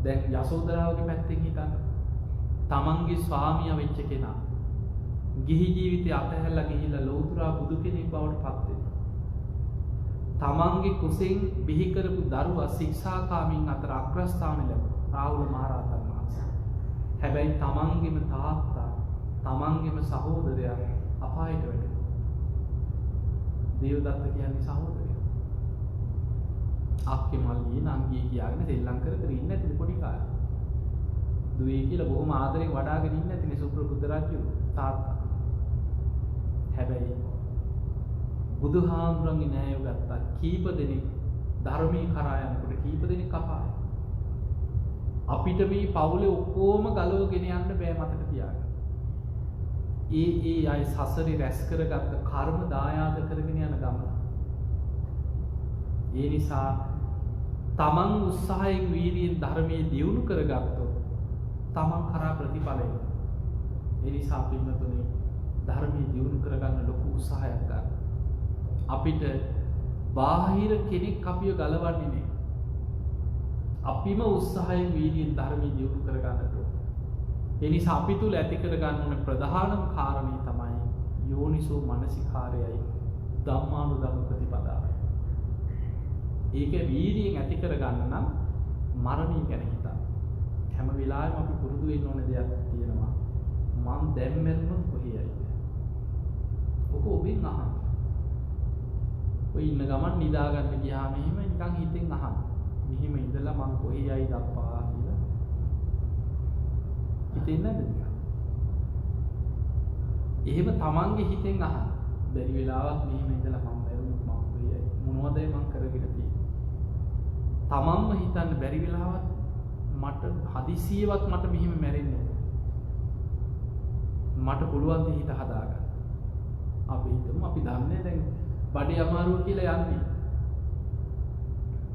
දැන් යසෝදරාවගේ පැත්තෙන් හිතන්න. තමන්ගේ ස්වාමියා වෙච්ච කෙනා ගිහි ජීවිතය අතහැරලා ගිහිල්ලා ලෞතුරා බුදු කෙනෙක් බවට පත් වෙනවා. තමන්ගේ කුසෙන් බිහි කරපු දරුවා ශික්ෂාකාමීන් අතර අග්‍රස්ථාන ලැබුණා. රාහුල මහරහතන් වහන්සේ. හැබැයි තමන්ගේම තාත්තා, තමන්ගේම සහෝදරයා අපායට වැටෙනවා. දේවදත්ත කියන්නේ සහෝදරයා. අක්කේ මල්ලියේ නංගී කියාගෙන සෙල්ලම් කර කර ඉන්නේ නැතිනේ පොඩි කාලේ. දුවේ කියලා බොහොම ආදරෙන් වඩාගෙන ඉන්නේ නැතිනේ සුප්‍රබුද්ධ රජු තාත්තා. හැබැයි බුදුහාමුදුරන්ගේ න්‍යාය ගත්තා කීප දෙනෙක් ධර්මයේ කරා යනකොට කීප දෙනෙක් අපාය. අපිට මේ පවුලේ ඔක්කොම ගලවගෙන යන්න බෑ මතක තියාගන්න. ඒ අය සසරේ රැස් කරගත්ත කර්ම දායාද කරගෙන යන ගමන. ඒ නිසා තමන් උත්සාහයෙන් වීරියෙන් ධර්මයේ දියුණු කරගත්තොත් තමන් කරා ප්‍රතිඵල එනවා. ඒ නිසා පින්වතුනි ධර්මයේ දියුණු කරගන්න ලොකු උත්සාහයක් ගන්න. අපිට බාහිර කෙනෙක් අපිව ගලවන්නේ නෑ. අපිම උත්සාහයෙන් වීර්යයෙන් ධර්මයේ දියුණු කර ගන්නට ඕන. ඒ නිසා අපි තුල ඇති කර ගන්න ඕන ප්‍රධානම කාරණේ තමයි යෝනිසෝ මනසිකාරයයි ධම්මානුධම්ම ප්‍රතිපදාවයි. ඒක වීර්යයෙන් ඇති කර ගන්න නම් මරණය ගැන හිතන්න. හැම වෙලාවෙම අපි පුරුදු වෙන්න ඕන දෙයක් තියෙනවා. මං දැන් මැරුණොත් කොහේ යයිද? ඔක ඔබෙන් අහන්න. ඔය ඉන්න ගමන් නිදා ගන්න ගියාම එහෙම නිකන් හිතෙන් අහන්න. මෙහෙම ඉඳලා මං කොහේ යයිද අප්පා කියලා. හිතෙන්නේ නැද්ද? එහෙම තමන්ගේ හිතෙන් අහන්න. බැරි වෙලාවක් මෙහෙම ඉඳලා මං මැරුණොත් මං කොහේ යයිද? මොනවද මං කරගෙන තියෙන්නේ? තමන්ම හිතන්න බැරි වෙලාවක් මට හදිසියෙවත් මට මෙහෙම මැරෙන්න ඕන. මට පුළුවන් ද හිත හදාගන්න. අපි හිතමු අපි දන්නේ දැන් බඩේ අමාරුව කියලා යන්නේ.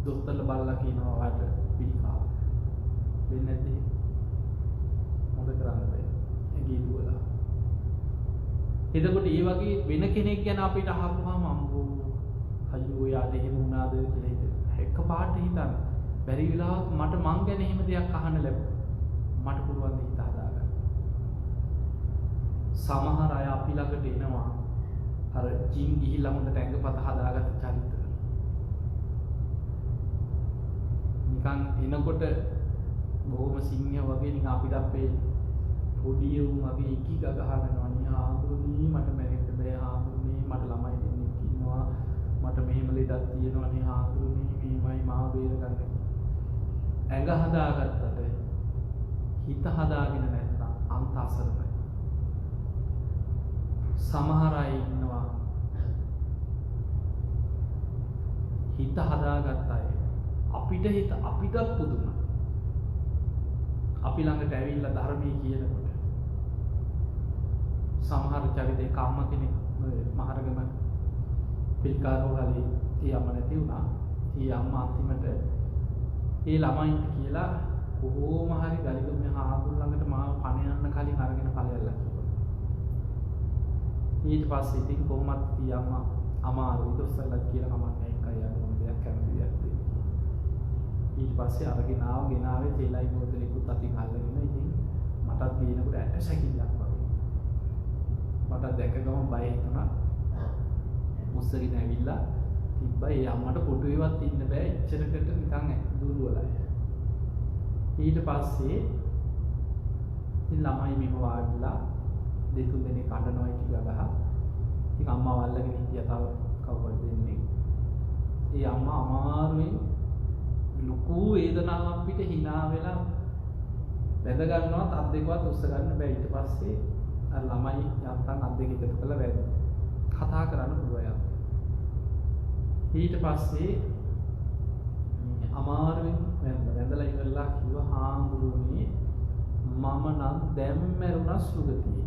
දොස්තරලා බලලා කියනවා වාට පිළිකාව. වෙන්නේ නැද්ද? මොකද කරන්න බෑ. ඇඟේ දුවලා. එතකොට මේ වගේ වෙන කෙනෙක් ගැන අපිට අහපුවාම අම්බෝ අයියෝ යාට එහෙම වුණාද කියලා හිතෙනවා. එකපාරට හිතන්න. බැරි වෙලාවක් මට මං ගැන එහෙම දෙයක් අහන්න ලැබුණා. මට පුළුවන් ද හිත හදාගන්න. සමහර අය අපි ළඟට එනවා අර ජිම් ගිහිල්ලා හොඳට ඇඟපත හදාගත්ත චරිත. නිකන් එනකොට බොහොම සිංහ වගේ නිකන් අපිට අපේ පොඩි උන් වගේ ඉකි ගහනවා නේ ආඳුරුනි මට මැරෙන්න බෑ ආඳුරුනි මට ළමයි දෙන්නෙක් ඉන්නවා මට මෙහෙම ලෙඩක් තියෙනවා නේ ආඳුරුනි මේමයි මාව බේර ගන්න. ඇඟ හදාගත්තට හිත හදාගෙන නැත්නම් අන්ත අසරණයි. සමහර අය ඉන්නවා හිත හදාගත්ත අය අපිට අපිටත් පුදුම. අපි ළඟට ඇවිල්ලා ධර්මයේ කියනකොට සමහර චරිතේ කම්ම කෙනෙක් මහරගම පිළිකාරෝහලේ ඒ අම්ම නැති වුණා. ඒ අම්මා අන්තිමට ඒ ළමයින්ට කියලා කොහොම හරි ගලිගමේ හාමුදුරුවෝ ළඟට මාව පණ යන්න කලින් අරගෙන ඵලයල්ලා කිව්වා. ඊට පස්සේ ඉතින් කොහොමත් ඊ අම්මා අමාරුයි දොස්තරලා කියලා කමන්නේ එකයි යන මොන දෙයක් කැමති දෙයක් දෙන්නේ. ඊට පස්සේ අරගෙන ගෙනාවේ තේලයි බෝතලෙකුත් අතින් අල්ලගෙන ඉතින් මටත් ගේනකොට ඇට සැකිල්ලක් වගේ. මට දැක ගමන් බය හිතුණා. මුස්සගෙන ඇවිල්ලා තිබ්බා ඒ අම්මට පොටුවේවත් ඉන්න බෑ එච්චරකට නිකන් දුරවලයි. ඊට පස්සේ ඉතින් ළමයි මෙහෙම වාඩිලා දෙතුන් දෙනෙක් කඩනවා ටික ගහ. ඉතින් අම්මා වල්ලගෙන හිටියා තව කවුරුද දෙන්නේ. ඒ අම්මා අමාරුවෙන් ලොකු වේදනාවක් පිට hina වෙලා වැද ගන්නවත් අත් දෙකවත් උස්ස ගන්න බෑ. ඊට පස්සේ අර ළමයි යන්තම් අත් දෙක එකතු කරලා වැද කතා කරන්න පුළුවන්. ඊට පස්සේ අමාරුවෙන් වැඳලා ඉවරලා කිව්වා හාමුදුරුවනේ මම නම් දැන් මැරුණා සුගතියේ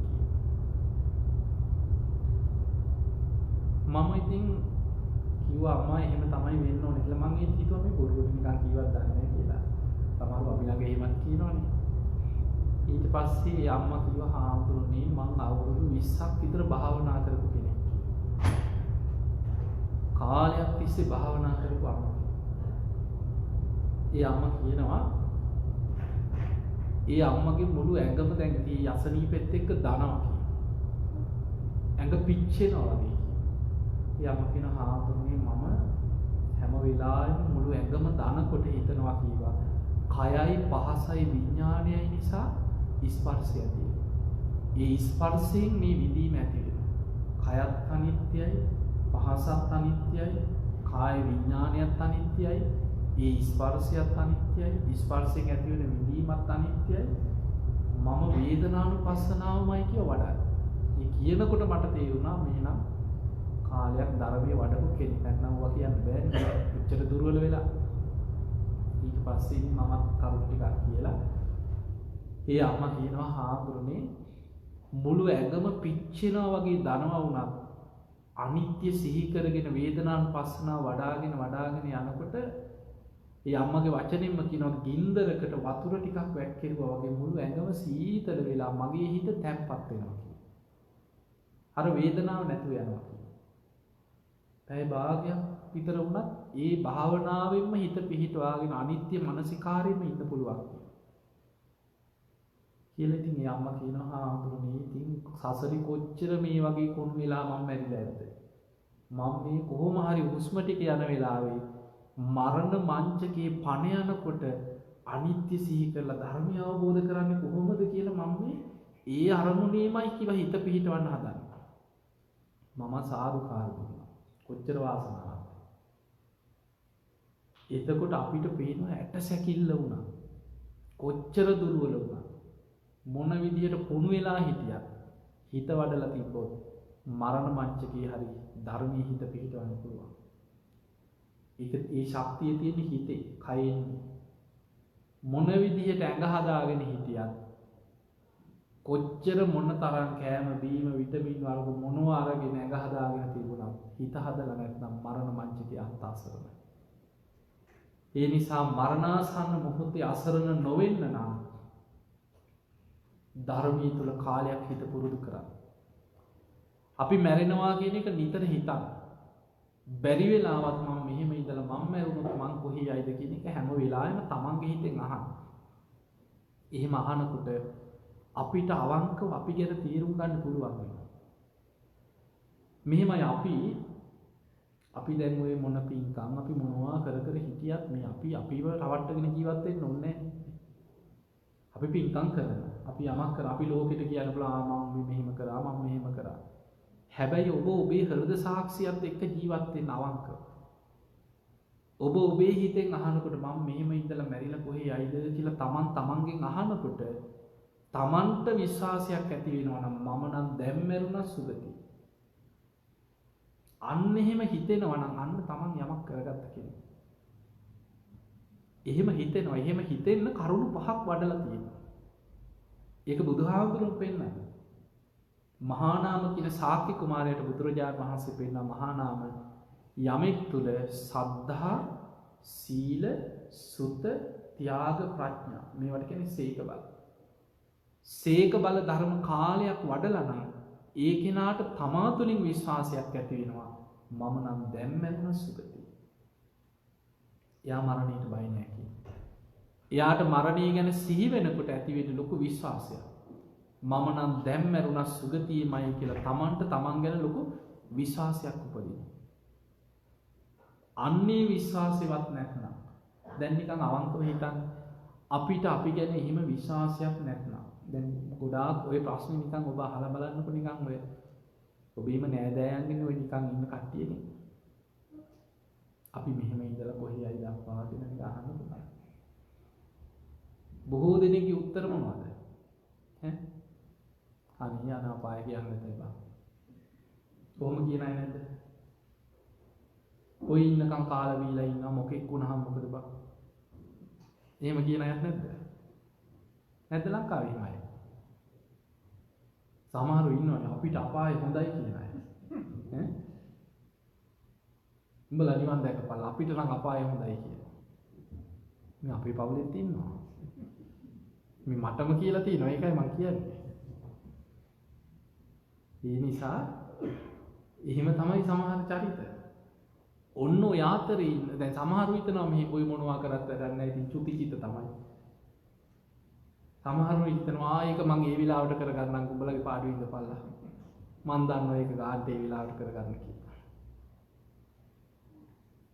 මම ඉතින් කිව්වා අම්මා එහෙම තමයි වෙන්න ඕනේ කියලා. මං ඒ හිතුවා මේ බොරුවට නිකන් කීවත් දන්නේ නැහැ කියලා. සමහරව අපි ළඟ එහෙමත් කියනවනේ. ඊට පස්සේ අම්මා කිව්වා හාමුදුරනේ මං අවුරුදු 20ක් විතර භාවනා කරපු කෙනෙක්. කාලයක් තිස්සේ භාවනා කරපු අම්මා. ඒ අම්මා කියනවා ඒ අම්මගේ මුළු ඇඟම දැන් මේ යසනීපෙත් එක්ක දනවා කියන. ඇඟ පිච්චෙනවා වගේ. ඒ අම්මා කියන හාමුදුරනේ මම හැම වෙලාවෙම මුළු ඇඟම දනකොට හිතනවා කීවා. කයයි පහසයි විඥානයයි නිසා ස්පර්ශය තියෙනවා. ඒ ස්පර්ශයෙන් මේ විඳීම ඇති වෙනවා. කයත් අනිත්‍යයි, පහසත් අනිත්‍යයි, කාය විඥානයත් අනිත්‍යයි, ඒ ස්පර්ශයත් අනිත්‍යයි, ස්පර්ශයෙන් ඇති වෙන විඳීමත් අනිත්‍යයි. මම වේදනානුපස්සනාවමයි කිය වඩා. මේ කියනකොට මට තේරුණා මේනම් කාලයක් ධර්මයේ වඩපු කෙනෙක් නැත්නම් ඔවා කියන්න බෑනේ. උච්චර දුර්වල වෙලා. ඊට පස්සේ මමත් කරුණු ටිකක් කියලා ඒ අම්මා කියනවා හාමුදුරනේ මුළු ඇඟම පිච්චෙනවා වගේ දනවා වුණත් අනිත්‍ය සිහි කරගෙන වේදනානුපස්සනාව වඩාගෙන යනකොට ඒ අම්මගේ වචනින්ම කියනවා ගින්දරකට වතුර ටිකක් වැක්කිරුවා වගේ මුළු ඇඟම සීතල වෙලා මගේ හිත තැම්පත් වෙනවා කියලා. අර වේදනාව නැතුව යනවා. පැය භාගයක් විතර වුණත් ඒ භාවනාවෙන්ම හිත පිහිටවාගෙන අනිත්‍ය මනසිකාරයෙන්ම ඉන්න පුළුවන් කියලා. ඉතින් ඒ අම්මා කියනවා හාමුදුරනේ ඉතින් සසරි කොච්චර මේ වගේ කුණු වෙලා මම මැරිලා ඇද්ද? මම මේ කොහොම හරි හුස්ම ටික යන වෙලාවේ මරණ මංචකේ පණ යනකොට අනිත්‍ය සිහි කරලා ධර්මය අවබෝධ කරන්නේ කොහොමද කියලා මම මේ ඒ අරමුණේමයි කියලා හිත පිහිටවන්න හදන්නේ. මම සාදුකාර දුන්නා. කොච්චර වාසනාවක්ද. එතකොට අපිට පේනවා ඇට සැකිල්ල වුණා. කොච්චර දුර්වල වුණා. මොන විදියට පුණු වෙලා හිටියත් හිත වඩලා තිබ්බොත් මරණ මංචකේ හරි ධර්මයේ හිත පිහිටවන්න පුළුවන්. ඒක ඒ ශක්තිය තියෙන හිතේ, කයෙන්. මොන විදියට ඇඟ හදාගෙන හිටියත් කොච්චර මොන තරම් කෑම බීම විටමින් වර්ග මොනවා අරගෙන ඇඟ හදාගෙන තිබුණත් හිත හදලා නැත්නම් මරණ මංචකේ අත්අසරණයි. ඒ නිසා මරණාසන්න මොහොතේ අසරණ නොවෙන්න නම් ධර්මයේ තුල කාලයක් හිත පුරුදු කරන්න. අපි මැරෙනවා කියන එක නිතර හිතන්න. බැරි වෙලාවත් මම මෙහෙම ඉඳලා මම මැරුණොත් මං කොහේ යයිද කියන එක හැම වෙලාවෙම තමන්ගේ හිතෙන් අහන්න. එහෙම අහනකොට අපිට අවංකව අපි ගැන තීරුම් ගන්න පුළුවන් වෙනවා. මෙහෙමයි අපි දැන් ඔය මොන පින්කම් අපි මොනවා කර කර හිටියත් මේ අපිව රවට්ටගෙන ජීවත් වෙන්න ඕනේ නැහැ. අපි පින්කම් කරනවා. අපි යමක් කර අපි ලෝකෙට කියන්න පුළුවන් මම මෙහෙම කරා මම මෙහෙම කරා. හැබැයි ඔබ ඔබේ හෘද සාක්ෂියත් එක්ක ජීවත් වෙන්න අවංකව. ඔබ ඔබේ හිතෙන් අහනකොට මම මෙහෙම ඉඳලා මැරිලා කොහේ යයිද කියලා තමන්ගෙන් අහනකොට තමන්ට විශ්වාසයක් ඇති වෙනවා නම් මම නම් දැන් මැරුණා සුගතිය. අන්න එහෙම හිතෙනවා නම් අන්න තමන් යමක් කරගත්ත කෙනෙක්. එහෙම හිතෙනවා. එහෙම හිතෙන්න කරුණු 5ක් වඩලා තියෙනවා. ඒක බුදුහාමුදුරුවෝ පෙන්නනවා. මහා නාම කියන ශාක්‍ය කුමාරයාට බුදුරජාණන් වහන්සේ පෙන්නන මහා නාම යමෙක් තුල සද්ධා, සීල, සුත, ත්‍යාග, ප්‍රඥා මේවට කියන්නේ සීක බල. සීක බල ධර්ම කාලයක් වඩලා නම් ඒ කෙනාට තමා තුළින් විශ්වාසයක් ඇති වෙනවා මම නම් දැන් මැරුණ සුගතිය. එයා මරණයට බය නැහැ කියන්නේ. එයාට මරණය ගැන සිහි වෙනකොට ඇති වෙන ලොකු විශ්වාසයක්. මම නම් දැන් මැරුණා සුගතියමයි කියලා තමන් ගැන ලොකු විශ්වාසයක් උපදිනවා. අන්නේ විශ්වාසෙවත් නැත්නම් දැන් නිකන් අවංකව හිතන්න අපිට අපි ගැන එහෙම විශ්වාසයක් නැත්නම් දැන් ගොඩාක් ඔය ප්‍රශ්නේ නිකන් ඔබ අහලා බලන්නකො නිකන් ඔය ඔබේම නෑදෑයන්ගෙන ඔය නිකන් ඉන්න කට්ටියනේ අපි මෙහෙම ඉඳලා කොහේ යයිද අප්පා කියන එක අහන්න පුළුවන්. බොහෝ දෙනෙක්ගේ උත්තර මොනවද? අනේ අනාපාය කියන්නේ තේබා. කොහොම කියන අය නැද්ද? ඔය ඉන්නකම් කාලා බීලා ඉන්නවා මොකෙක් වුණාම මොකද බං? එහෙම කියන අයත් නැද්ද? නැද්ද ලංකාවේ එහෙම අය? සමහරව ඉන්නවනේ අපිට අපාය හොඳයි කියන අය. උඹලා නිවන් දැකපල්ලා අපිට නම් අපාය හොඳයි කියලා. මේ අපේ පවුලෙත් ඉන්නවා. මේ මටම කියලා තියෙනවා ඒකයි මම කියන්නේ. ඒ නිසා එහෙම තමයි සමහර චරිත. ඔන්න ඔය ආතරේ ඉන්න දැන් සමහරු හිතනවා මේ ඔය මොනවා කරත් වැඩක් නැහැ ඉතින් චුතිචිත තමයි. සමහරු හිතනවා ඒක මම ඒ වෙලාවට කරගන්නම් උඹලගේ පාඩුවේ ඉඳපල්ලා. මම දන්නවා ඒක ගාඩ් ඒ වෙලාවට කරගන්න කියලා.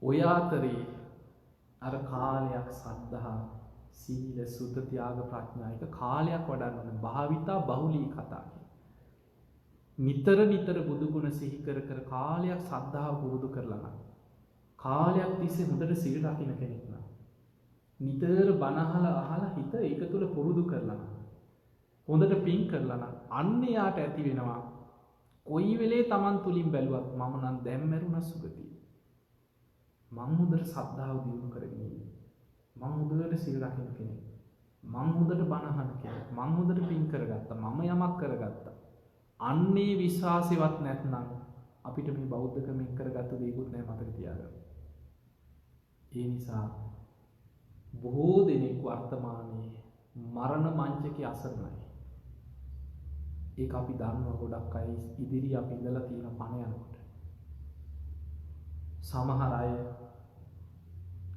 ඔය ආතරේ අර කාලයක් සද්ධා සීල සුත ත්‍යාග ප්‍රඥා එක කාලයක් වඩන්න ඕනේ. භාවිතා බහුලී කතා නිතර බුදු ගුණ සිහි කර කාලයක් සද්ධාව පුරුදු කරලා නම් කාලයක් තිස්සේ හොඳට සීල රකින්න කෙනෙක් නම් නිතර බණ අහලා හිත ඒක තුල පුරුදු කරලා නම් හොඳට පින් කරලා නම් අන්න යාට ඇති වෙනවා කොයි වෙලේ Taman තුලින් බැලුවත් මම නම් දැන් මැරුණා සුගතිය. මම හොඳට සද්ධාව දිනු කරගෙන ඉන්නේ. මම හොඳට සීල රකින්න කෙනෙක්. මම හොඳට බණ අහන කෙනෙක්. මම හොඳට පින් කරගත්තා. මම යමක් කරගත්තා. අන්නේ විශ්වාසෙවත් නැත්නම් අපිට මේ බෞද්ධකමෙන් කරගත්තු දේකුත් නැහැ මතක තියාගන්න. ඒ නිසා බොහෝ දෙනෙක් වර්තමානයේ මරණ මංචකයේ අසරණයි. ඒක අපි දන්නවා ගොඩක් අය ඉදිරි අපි ඉඳලා තියෙන පණ යනකොට. සමහර අය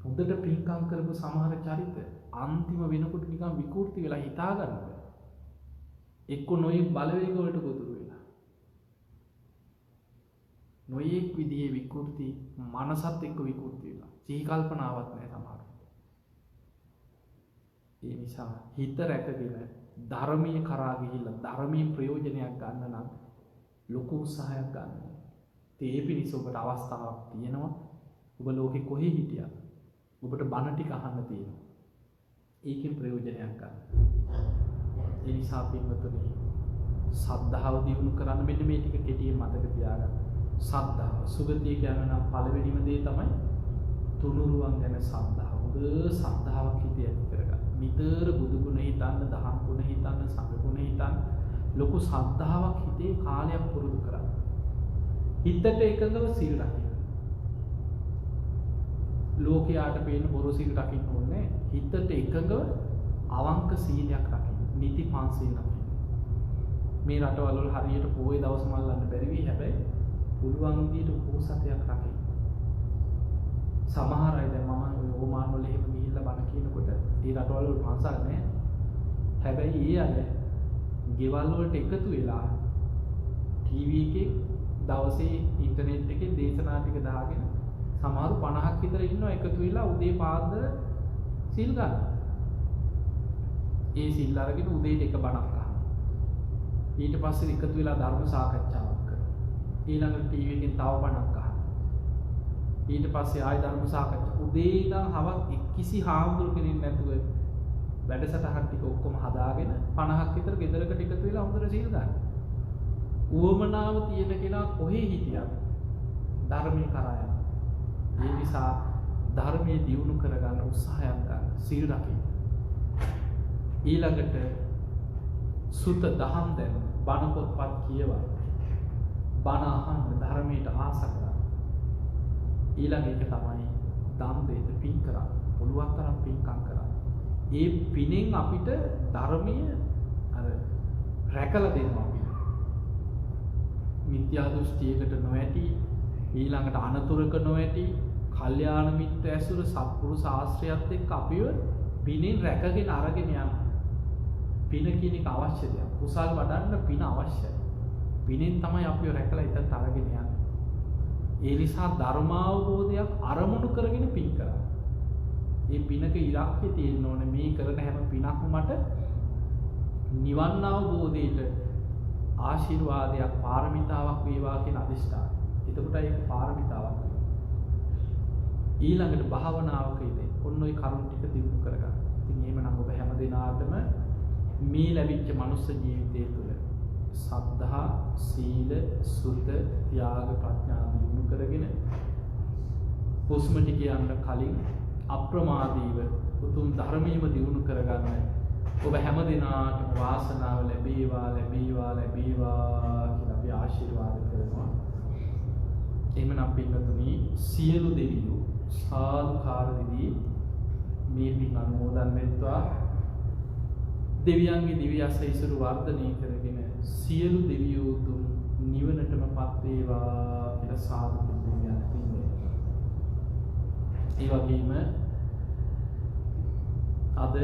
හොඳට පින්කම් කරපු සමහර චරිත අන්තිම වෙනකොට නිකන් විකෘති වෙලා හිතා ගන්න බෑ. එක්ක නොයෙක් බලවේග වලට ගොදුරු වෙලා. නොයෙක් විදිහේ විකෘති මනසත් එක්ක විකෘති වෙලා. සිහි කල්පනාවක් නැහැ සමහර. ඒ නිසා හිත රැකගෙන ධර්මයේ කරා ගිහිල්ලා ධර්මයේ ප්‍රයෝජනයක් ගන්න නම් ලොකු උත්සාහයක් ගන්න ඕනේ. ඒ පිණිස ඔබට අවස්ථාවක් තියෙනවා. ඔබ ලෝකෙ කොහේ හිටියත් ඔබට බණ ටික අහන්න තියෙනවා. ඒකෙන් ප්‍රයෝජනයක් ගන්න. ඒ නිසා පින්වතුනි සද්ධාව දියුණු කරන්න මෙන්න මේ ටික කෙටියෙන් මතක තියාගන්න. සද්ධාව සුගතිය කියන නම් පළවෙනිම දේ තමයි තුනුරුවන් ගැන සද්ධාව. හොඳ සද්ධාාවක් හිතේ ඇති කරගන්න. නිතර බුදු ගුණ හිතන්න, දහම් ගුණ හිතන්න, සංඝ ගුණ හිතන්න. ලොකු සද්ධාාවක් හිතේ කාලයක් පුරුදු කරන්න. හිතට එකඟව සීල් රකින්න. ලෝකයාට පේන බොරු සීල් රකින්න ඕනේ. හිතට එකඟව අවංක සීලයක් රකින්න. නිති පන්සීල් රකින්න. මේ රටවල් වල හරියට පොයේ දවස් මල්ලන්න බැරි වෙයි. හැබැයි පුළුවන් විදියට උපෝසතයක් රකින්න. සමහර අය දැන් මම ඔය ඕමාන් වල එහෙම ගිහිල්ලා බණ කියනකොට ඒ රටවල් වල පන්සල් නැහැ. හැබැයි ඒ අය ගෙවල් වලට එකතු වෙලා ටීවී එකේ දවසේ ඉන්ටර්නෙට් එකේ දේශනා ටික දාගෙන සමහරු 50ක් විතර ඉන්නවා එකතු වෙලා උදේ පාන්දර සීල් ගන්න. ඒ සීල් අරගෙන උදේට එක බණක් අහනවා. ඊට පස්සේ එකතු වෙලා ධර්ම සාකච්ඡාවක් කරනවා. ඊළඟට ටීවී එකෙන් තව බණක් අහනවා. ඊට පස්සේ ආයෙ ධර්ම සාකච්ඡා. උදේ ඉඳන් හවස් කිසි හාමුදුරු කෙනෙක් නැතුව වැඩසටහන් ටික ඔක්කොම හදාගෙන 50ක් විතර ගෙදරකට එකතු වෙලා හොඳට සීල් ගන්න. උවමනාව තියෙන කෙනා කොහේ හිටියත් ධර්මයේ කරා යනවා. ඒ නිසා ධර්මයේ දියුණු කරගන්න උත්සාහයක් ගන්න. සීල් රකින්න. ඊළඟට සුත දහම් දැන බණ පොත්පත් කියවන්න. බණ අහන්න ධර්මයට ආස කරන්න. ඊළඟ එක තමයි දන් දෙන්න පින් කරන්න. පුළුවන් තරම් පින්කම් කරන්න. ඒ පිනෙන් අපිට ධර්මයේ අර රැකලා දෙනවා අපිට. මිත්‍යා දෘෂ්ටියකට නොඇටි, ඊළඟට අනතුරක නොඇටි, කල්යාණ මිත්‍ර ඇසුර සත්පුරුෂ ආශ්‍රයත් එක්ක අපිව පිනෙන් රැකගෙන අරගෙන යනවා. පින කියන එක අවශ්‍ය දෙයක්. කුසල් වඩන්න පින අවශ්‍යයි. පිනෙන් තමයි අපිව රැකලා ඉතත් අරගෙන යන්නේ. ඒ නිසා ධර්මාවබෝධයක් අරමුණු කරගෙන පින් කරන්න. මේ පිනක ඉලක්කය තියෙන්න ඕනේ මේ කරන හැම පිනක්ම මට නිවන් අවබෝධයට ආශිර්වාදයක් පාරමිතාවක් වේවා කියන අදිෂ්ඨානය. එතකොට ඒක පාරමිතාවක් වෙනවා. ඊළඟට භාවනාවක ඉන්නේ ඔන්න ඔය කරුණ ටික දිනු කරගන්න. ඉතින් එහෙමනම් ඔබ හැම දිනාටම මේ ලැබිච්ච මනුස්ස ජීවිතය තුළ සද්ධා, සීල, සුත, ත්‍යාග, ප්‍රඥා දිනු කරගෙන හුස්ම ටික යන්න කලින් අප්‍රමාදීව උතුම් ධර්මයේම දිනු කරගන්න ඔබ හැම දිනාටම වාසනාව ලැබේවා ලැබේවා ලැබේවා කියලා අපි ආශිර්වාද කරනවා. එහෙමනම් පින්වතුනි සියලු දෙවියෝ සාදුකාර දෙවි මේ පින් අනුමෝදන් වෙත්වා. දෙවියන්ගේ දිව්‍ය අසීසුරු වර්ධනය කරගෙන සියලු දෙවියෝ උතුම් නිවනටමපත් වේවා කියලා සාදු දෙවියන් පින්නේ. ඒ වගේම අද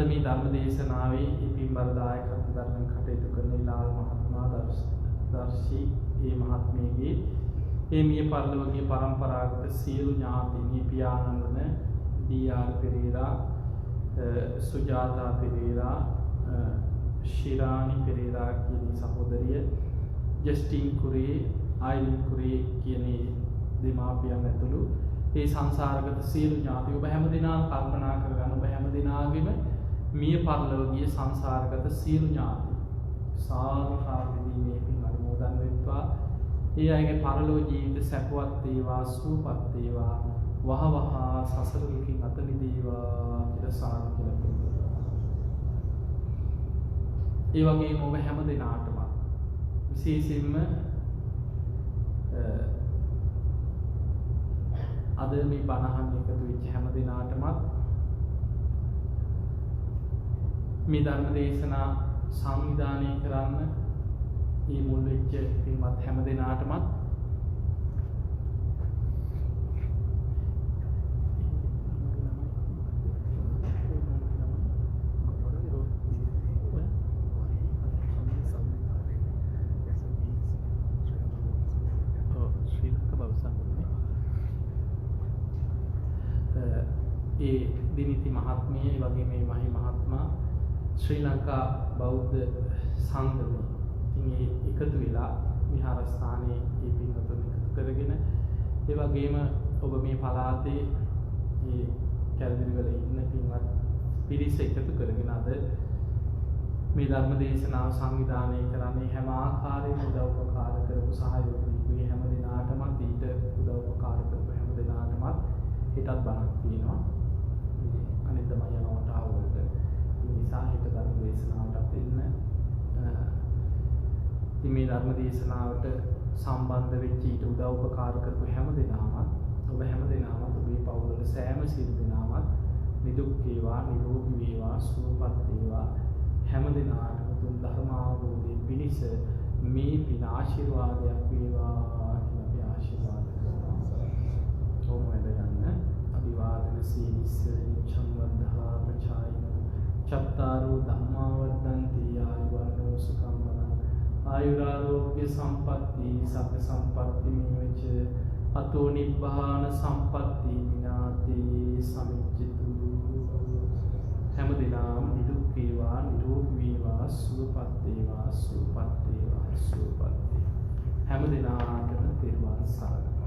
මේ ධර්ම දේශනාවේ පින්බර දායකත්ව ධර්මයෙන් කටයුතු කරන ඉලාල් මහත්මයා දර්ශී මේ මහත්මියගේ මේ මිය පරලෝකීය පරම්පරාගත සියලු ඥාතීන් පියාණන් වන ඩී.ආර්. පෙරේරා, සුජාතා පෙරේරා, ශිරානි පෙරේරා කියන සහෝදරිය, ජස්ටින් කුරේ, ආයිලින් කුරේ කියන දෙමාපියන් ඇතුළු මේ සංසාරගත සියලු ඥාතීන් ඔබ හැමදෙනාම කල්පනා කරගන්න. ඔබ හැමදෙනාගේම මිය පරලෝකීය සංසාරගත සියලු ඥාතීන් සාදුකාරදී මේ පින් අනුමෝදන් වෙත්වා. ඒ අයගේ පරලෝ ජීවිත සැපවත් වේවා, සුවපත් වේවා, වහවහ සසර දුකින් අත මිදේවා කියලා සාදු කියලා. ඒ වගේම ඔබ හැමදෙනාටම විශේෂයෙන්ම අද මේ බණහන් එකතු වෙච්ච හැමදෙනාටමත් මේ ධර්ම දේශනා සංවිධානය කරන්න මේ මුල් වෙච්ච පින්වත් හැම දෙනාටමත් ඒ දිනිති මහත්මිය ඒ වගේ මේ මහි මහත්මයා ශ්‍රී ලංකා බෞද්ධ සංගමය ඉතින් ඒ එකතු වෙලා විහාරස්ථානයේ මේ පින්වතුන් එකතු කරගෙන ඒ වගේම ඔබ මේ පළාතේ මේ කැලදිරිවල ඉන්න පින්වත් පිරිස එකතු කරගෙන අද මේ ධර්ම දේශනාව සංවිධානය කරන්නේ හැම ආකාරයෙන්ම උදව් උපකාර කරපු සහයෝගී හැම දෙනාටම ඊට උදව් උපකාර කරපු හැම දෙනාටම හිතත් බණක් තියෙනවා අනිත් තමයි යනවට ආවොත් ඒ නිසා හිත ධර්ම දේශනාවටත් එන්න මේ ධර්ම දේශනාවට සම්බන්ධ වෙච්ච ඊට උදව් උපකාර කරපු හැම දෙනාම ඔබ හැම දෙනාම ඔබේ පවුලවල සෑම සියලු දෙනාම නිදුක් වේවා නිරෝගී වේවා සුවපත් වේවා හැම දෙනාටම තුන් ධර්ම අවබෝධයෙන් පිණිස මේ පින ආශිර්වාදයක් වේවා කියලා අපි ආශිර්වාද කරනවා. ඕම වැඩගන්න අභිවාදන සීලිස්ස චම්වද්ධා ප්‍රචායින චත්තාරෝ ධම්මා වර්ධන්ති ආයුවන්නෝ සුඛං බලං ආයුරාෝග්‍ය සම්පatti සබ්බ සම්පatti මේවච අතෝ නිබ්බාන සම්පatti විනාති සමිච්ඡතු හැම දිනම නිදුක් වේවා නිරෝගී වේවා සුවපත් වේවා සුවපත් වේවා සුවපත් වේවා හැම දිනාටම තෙරුවන් සරණයි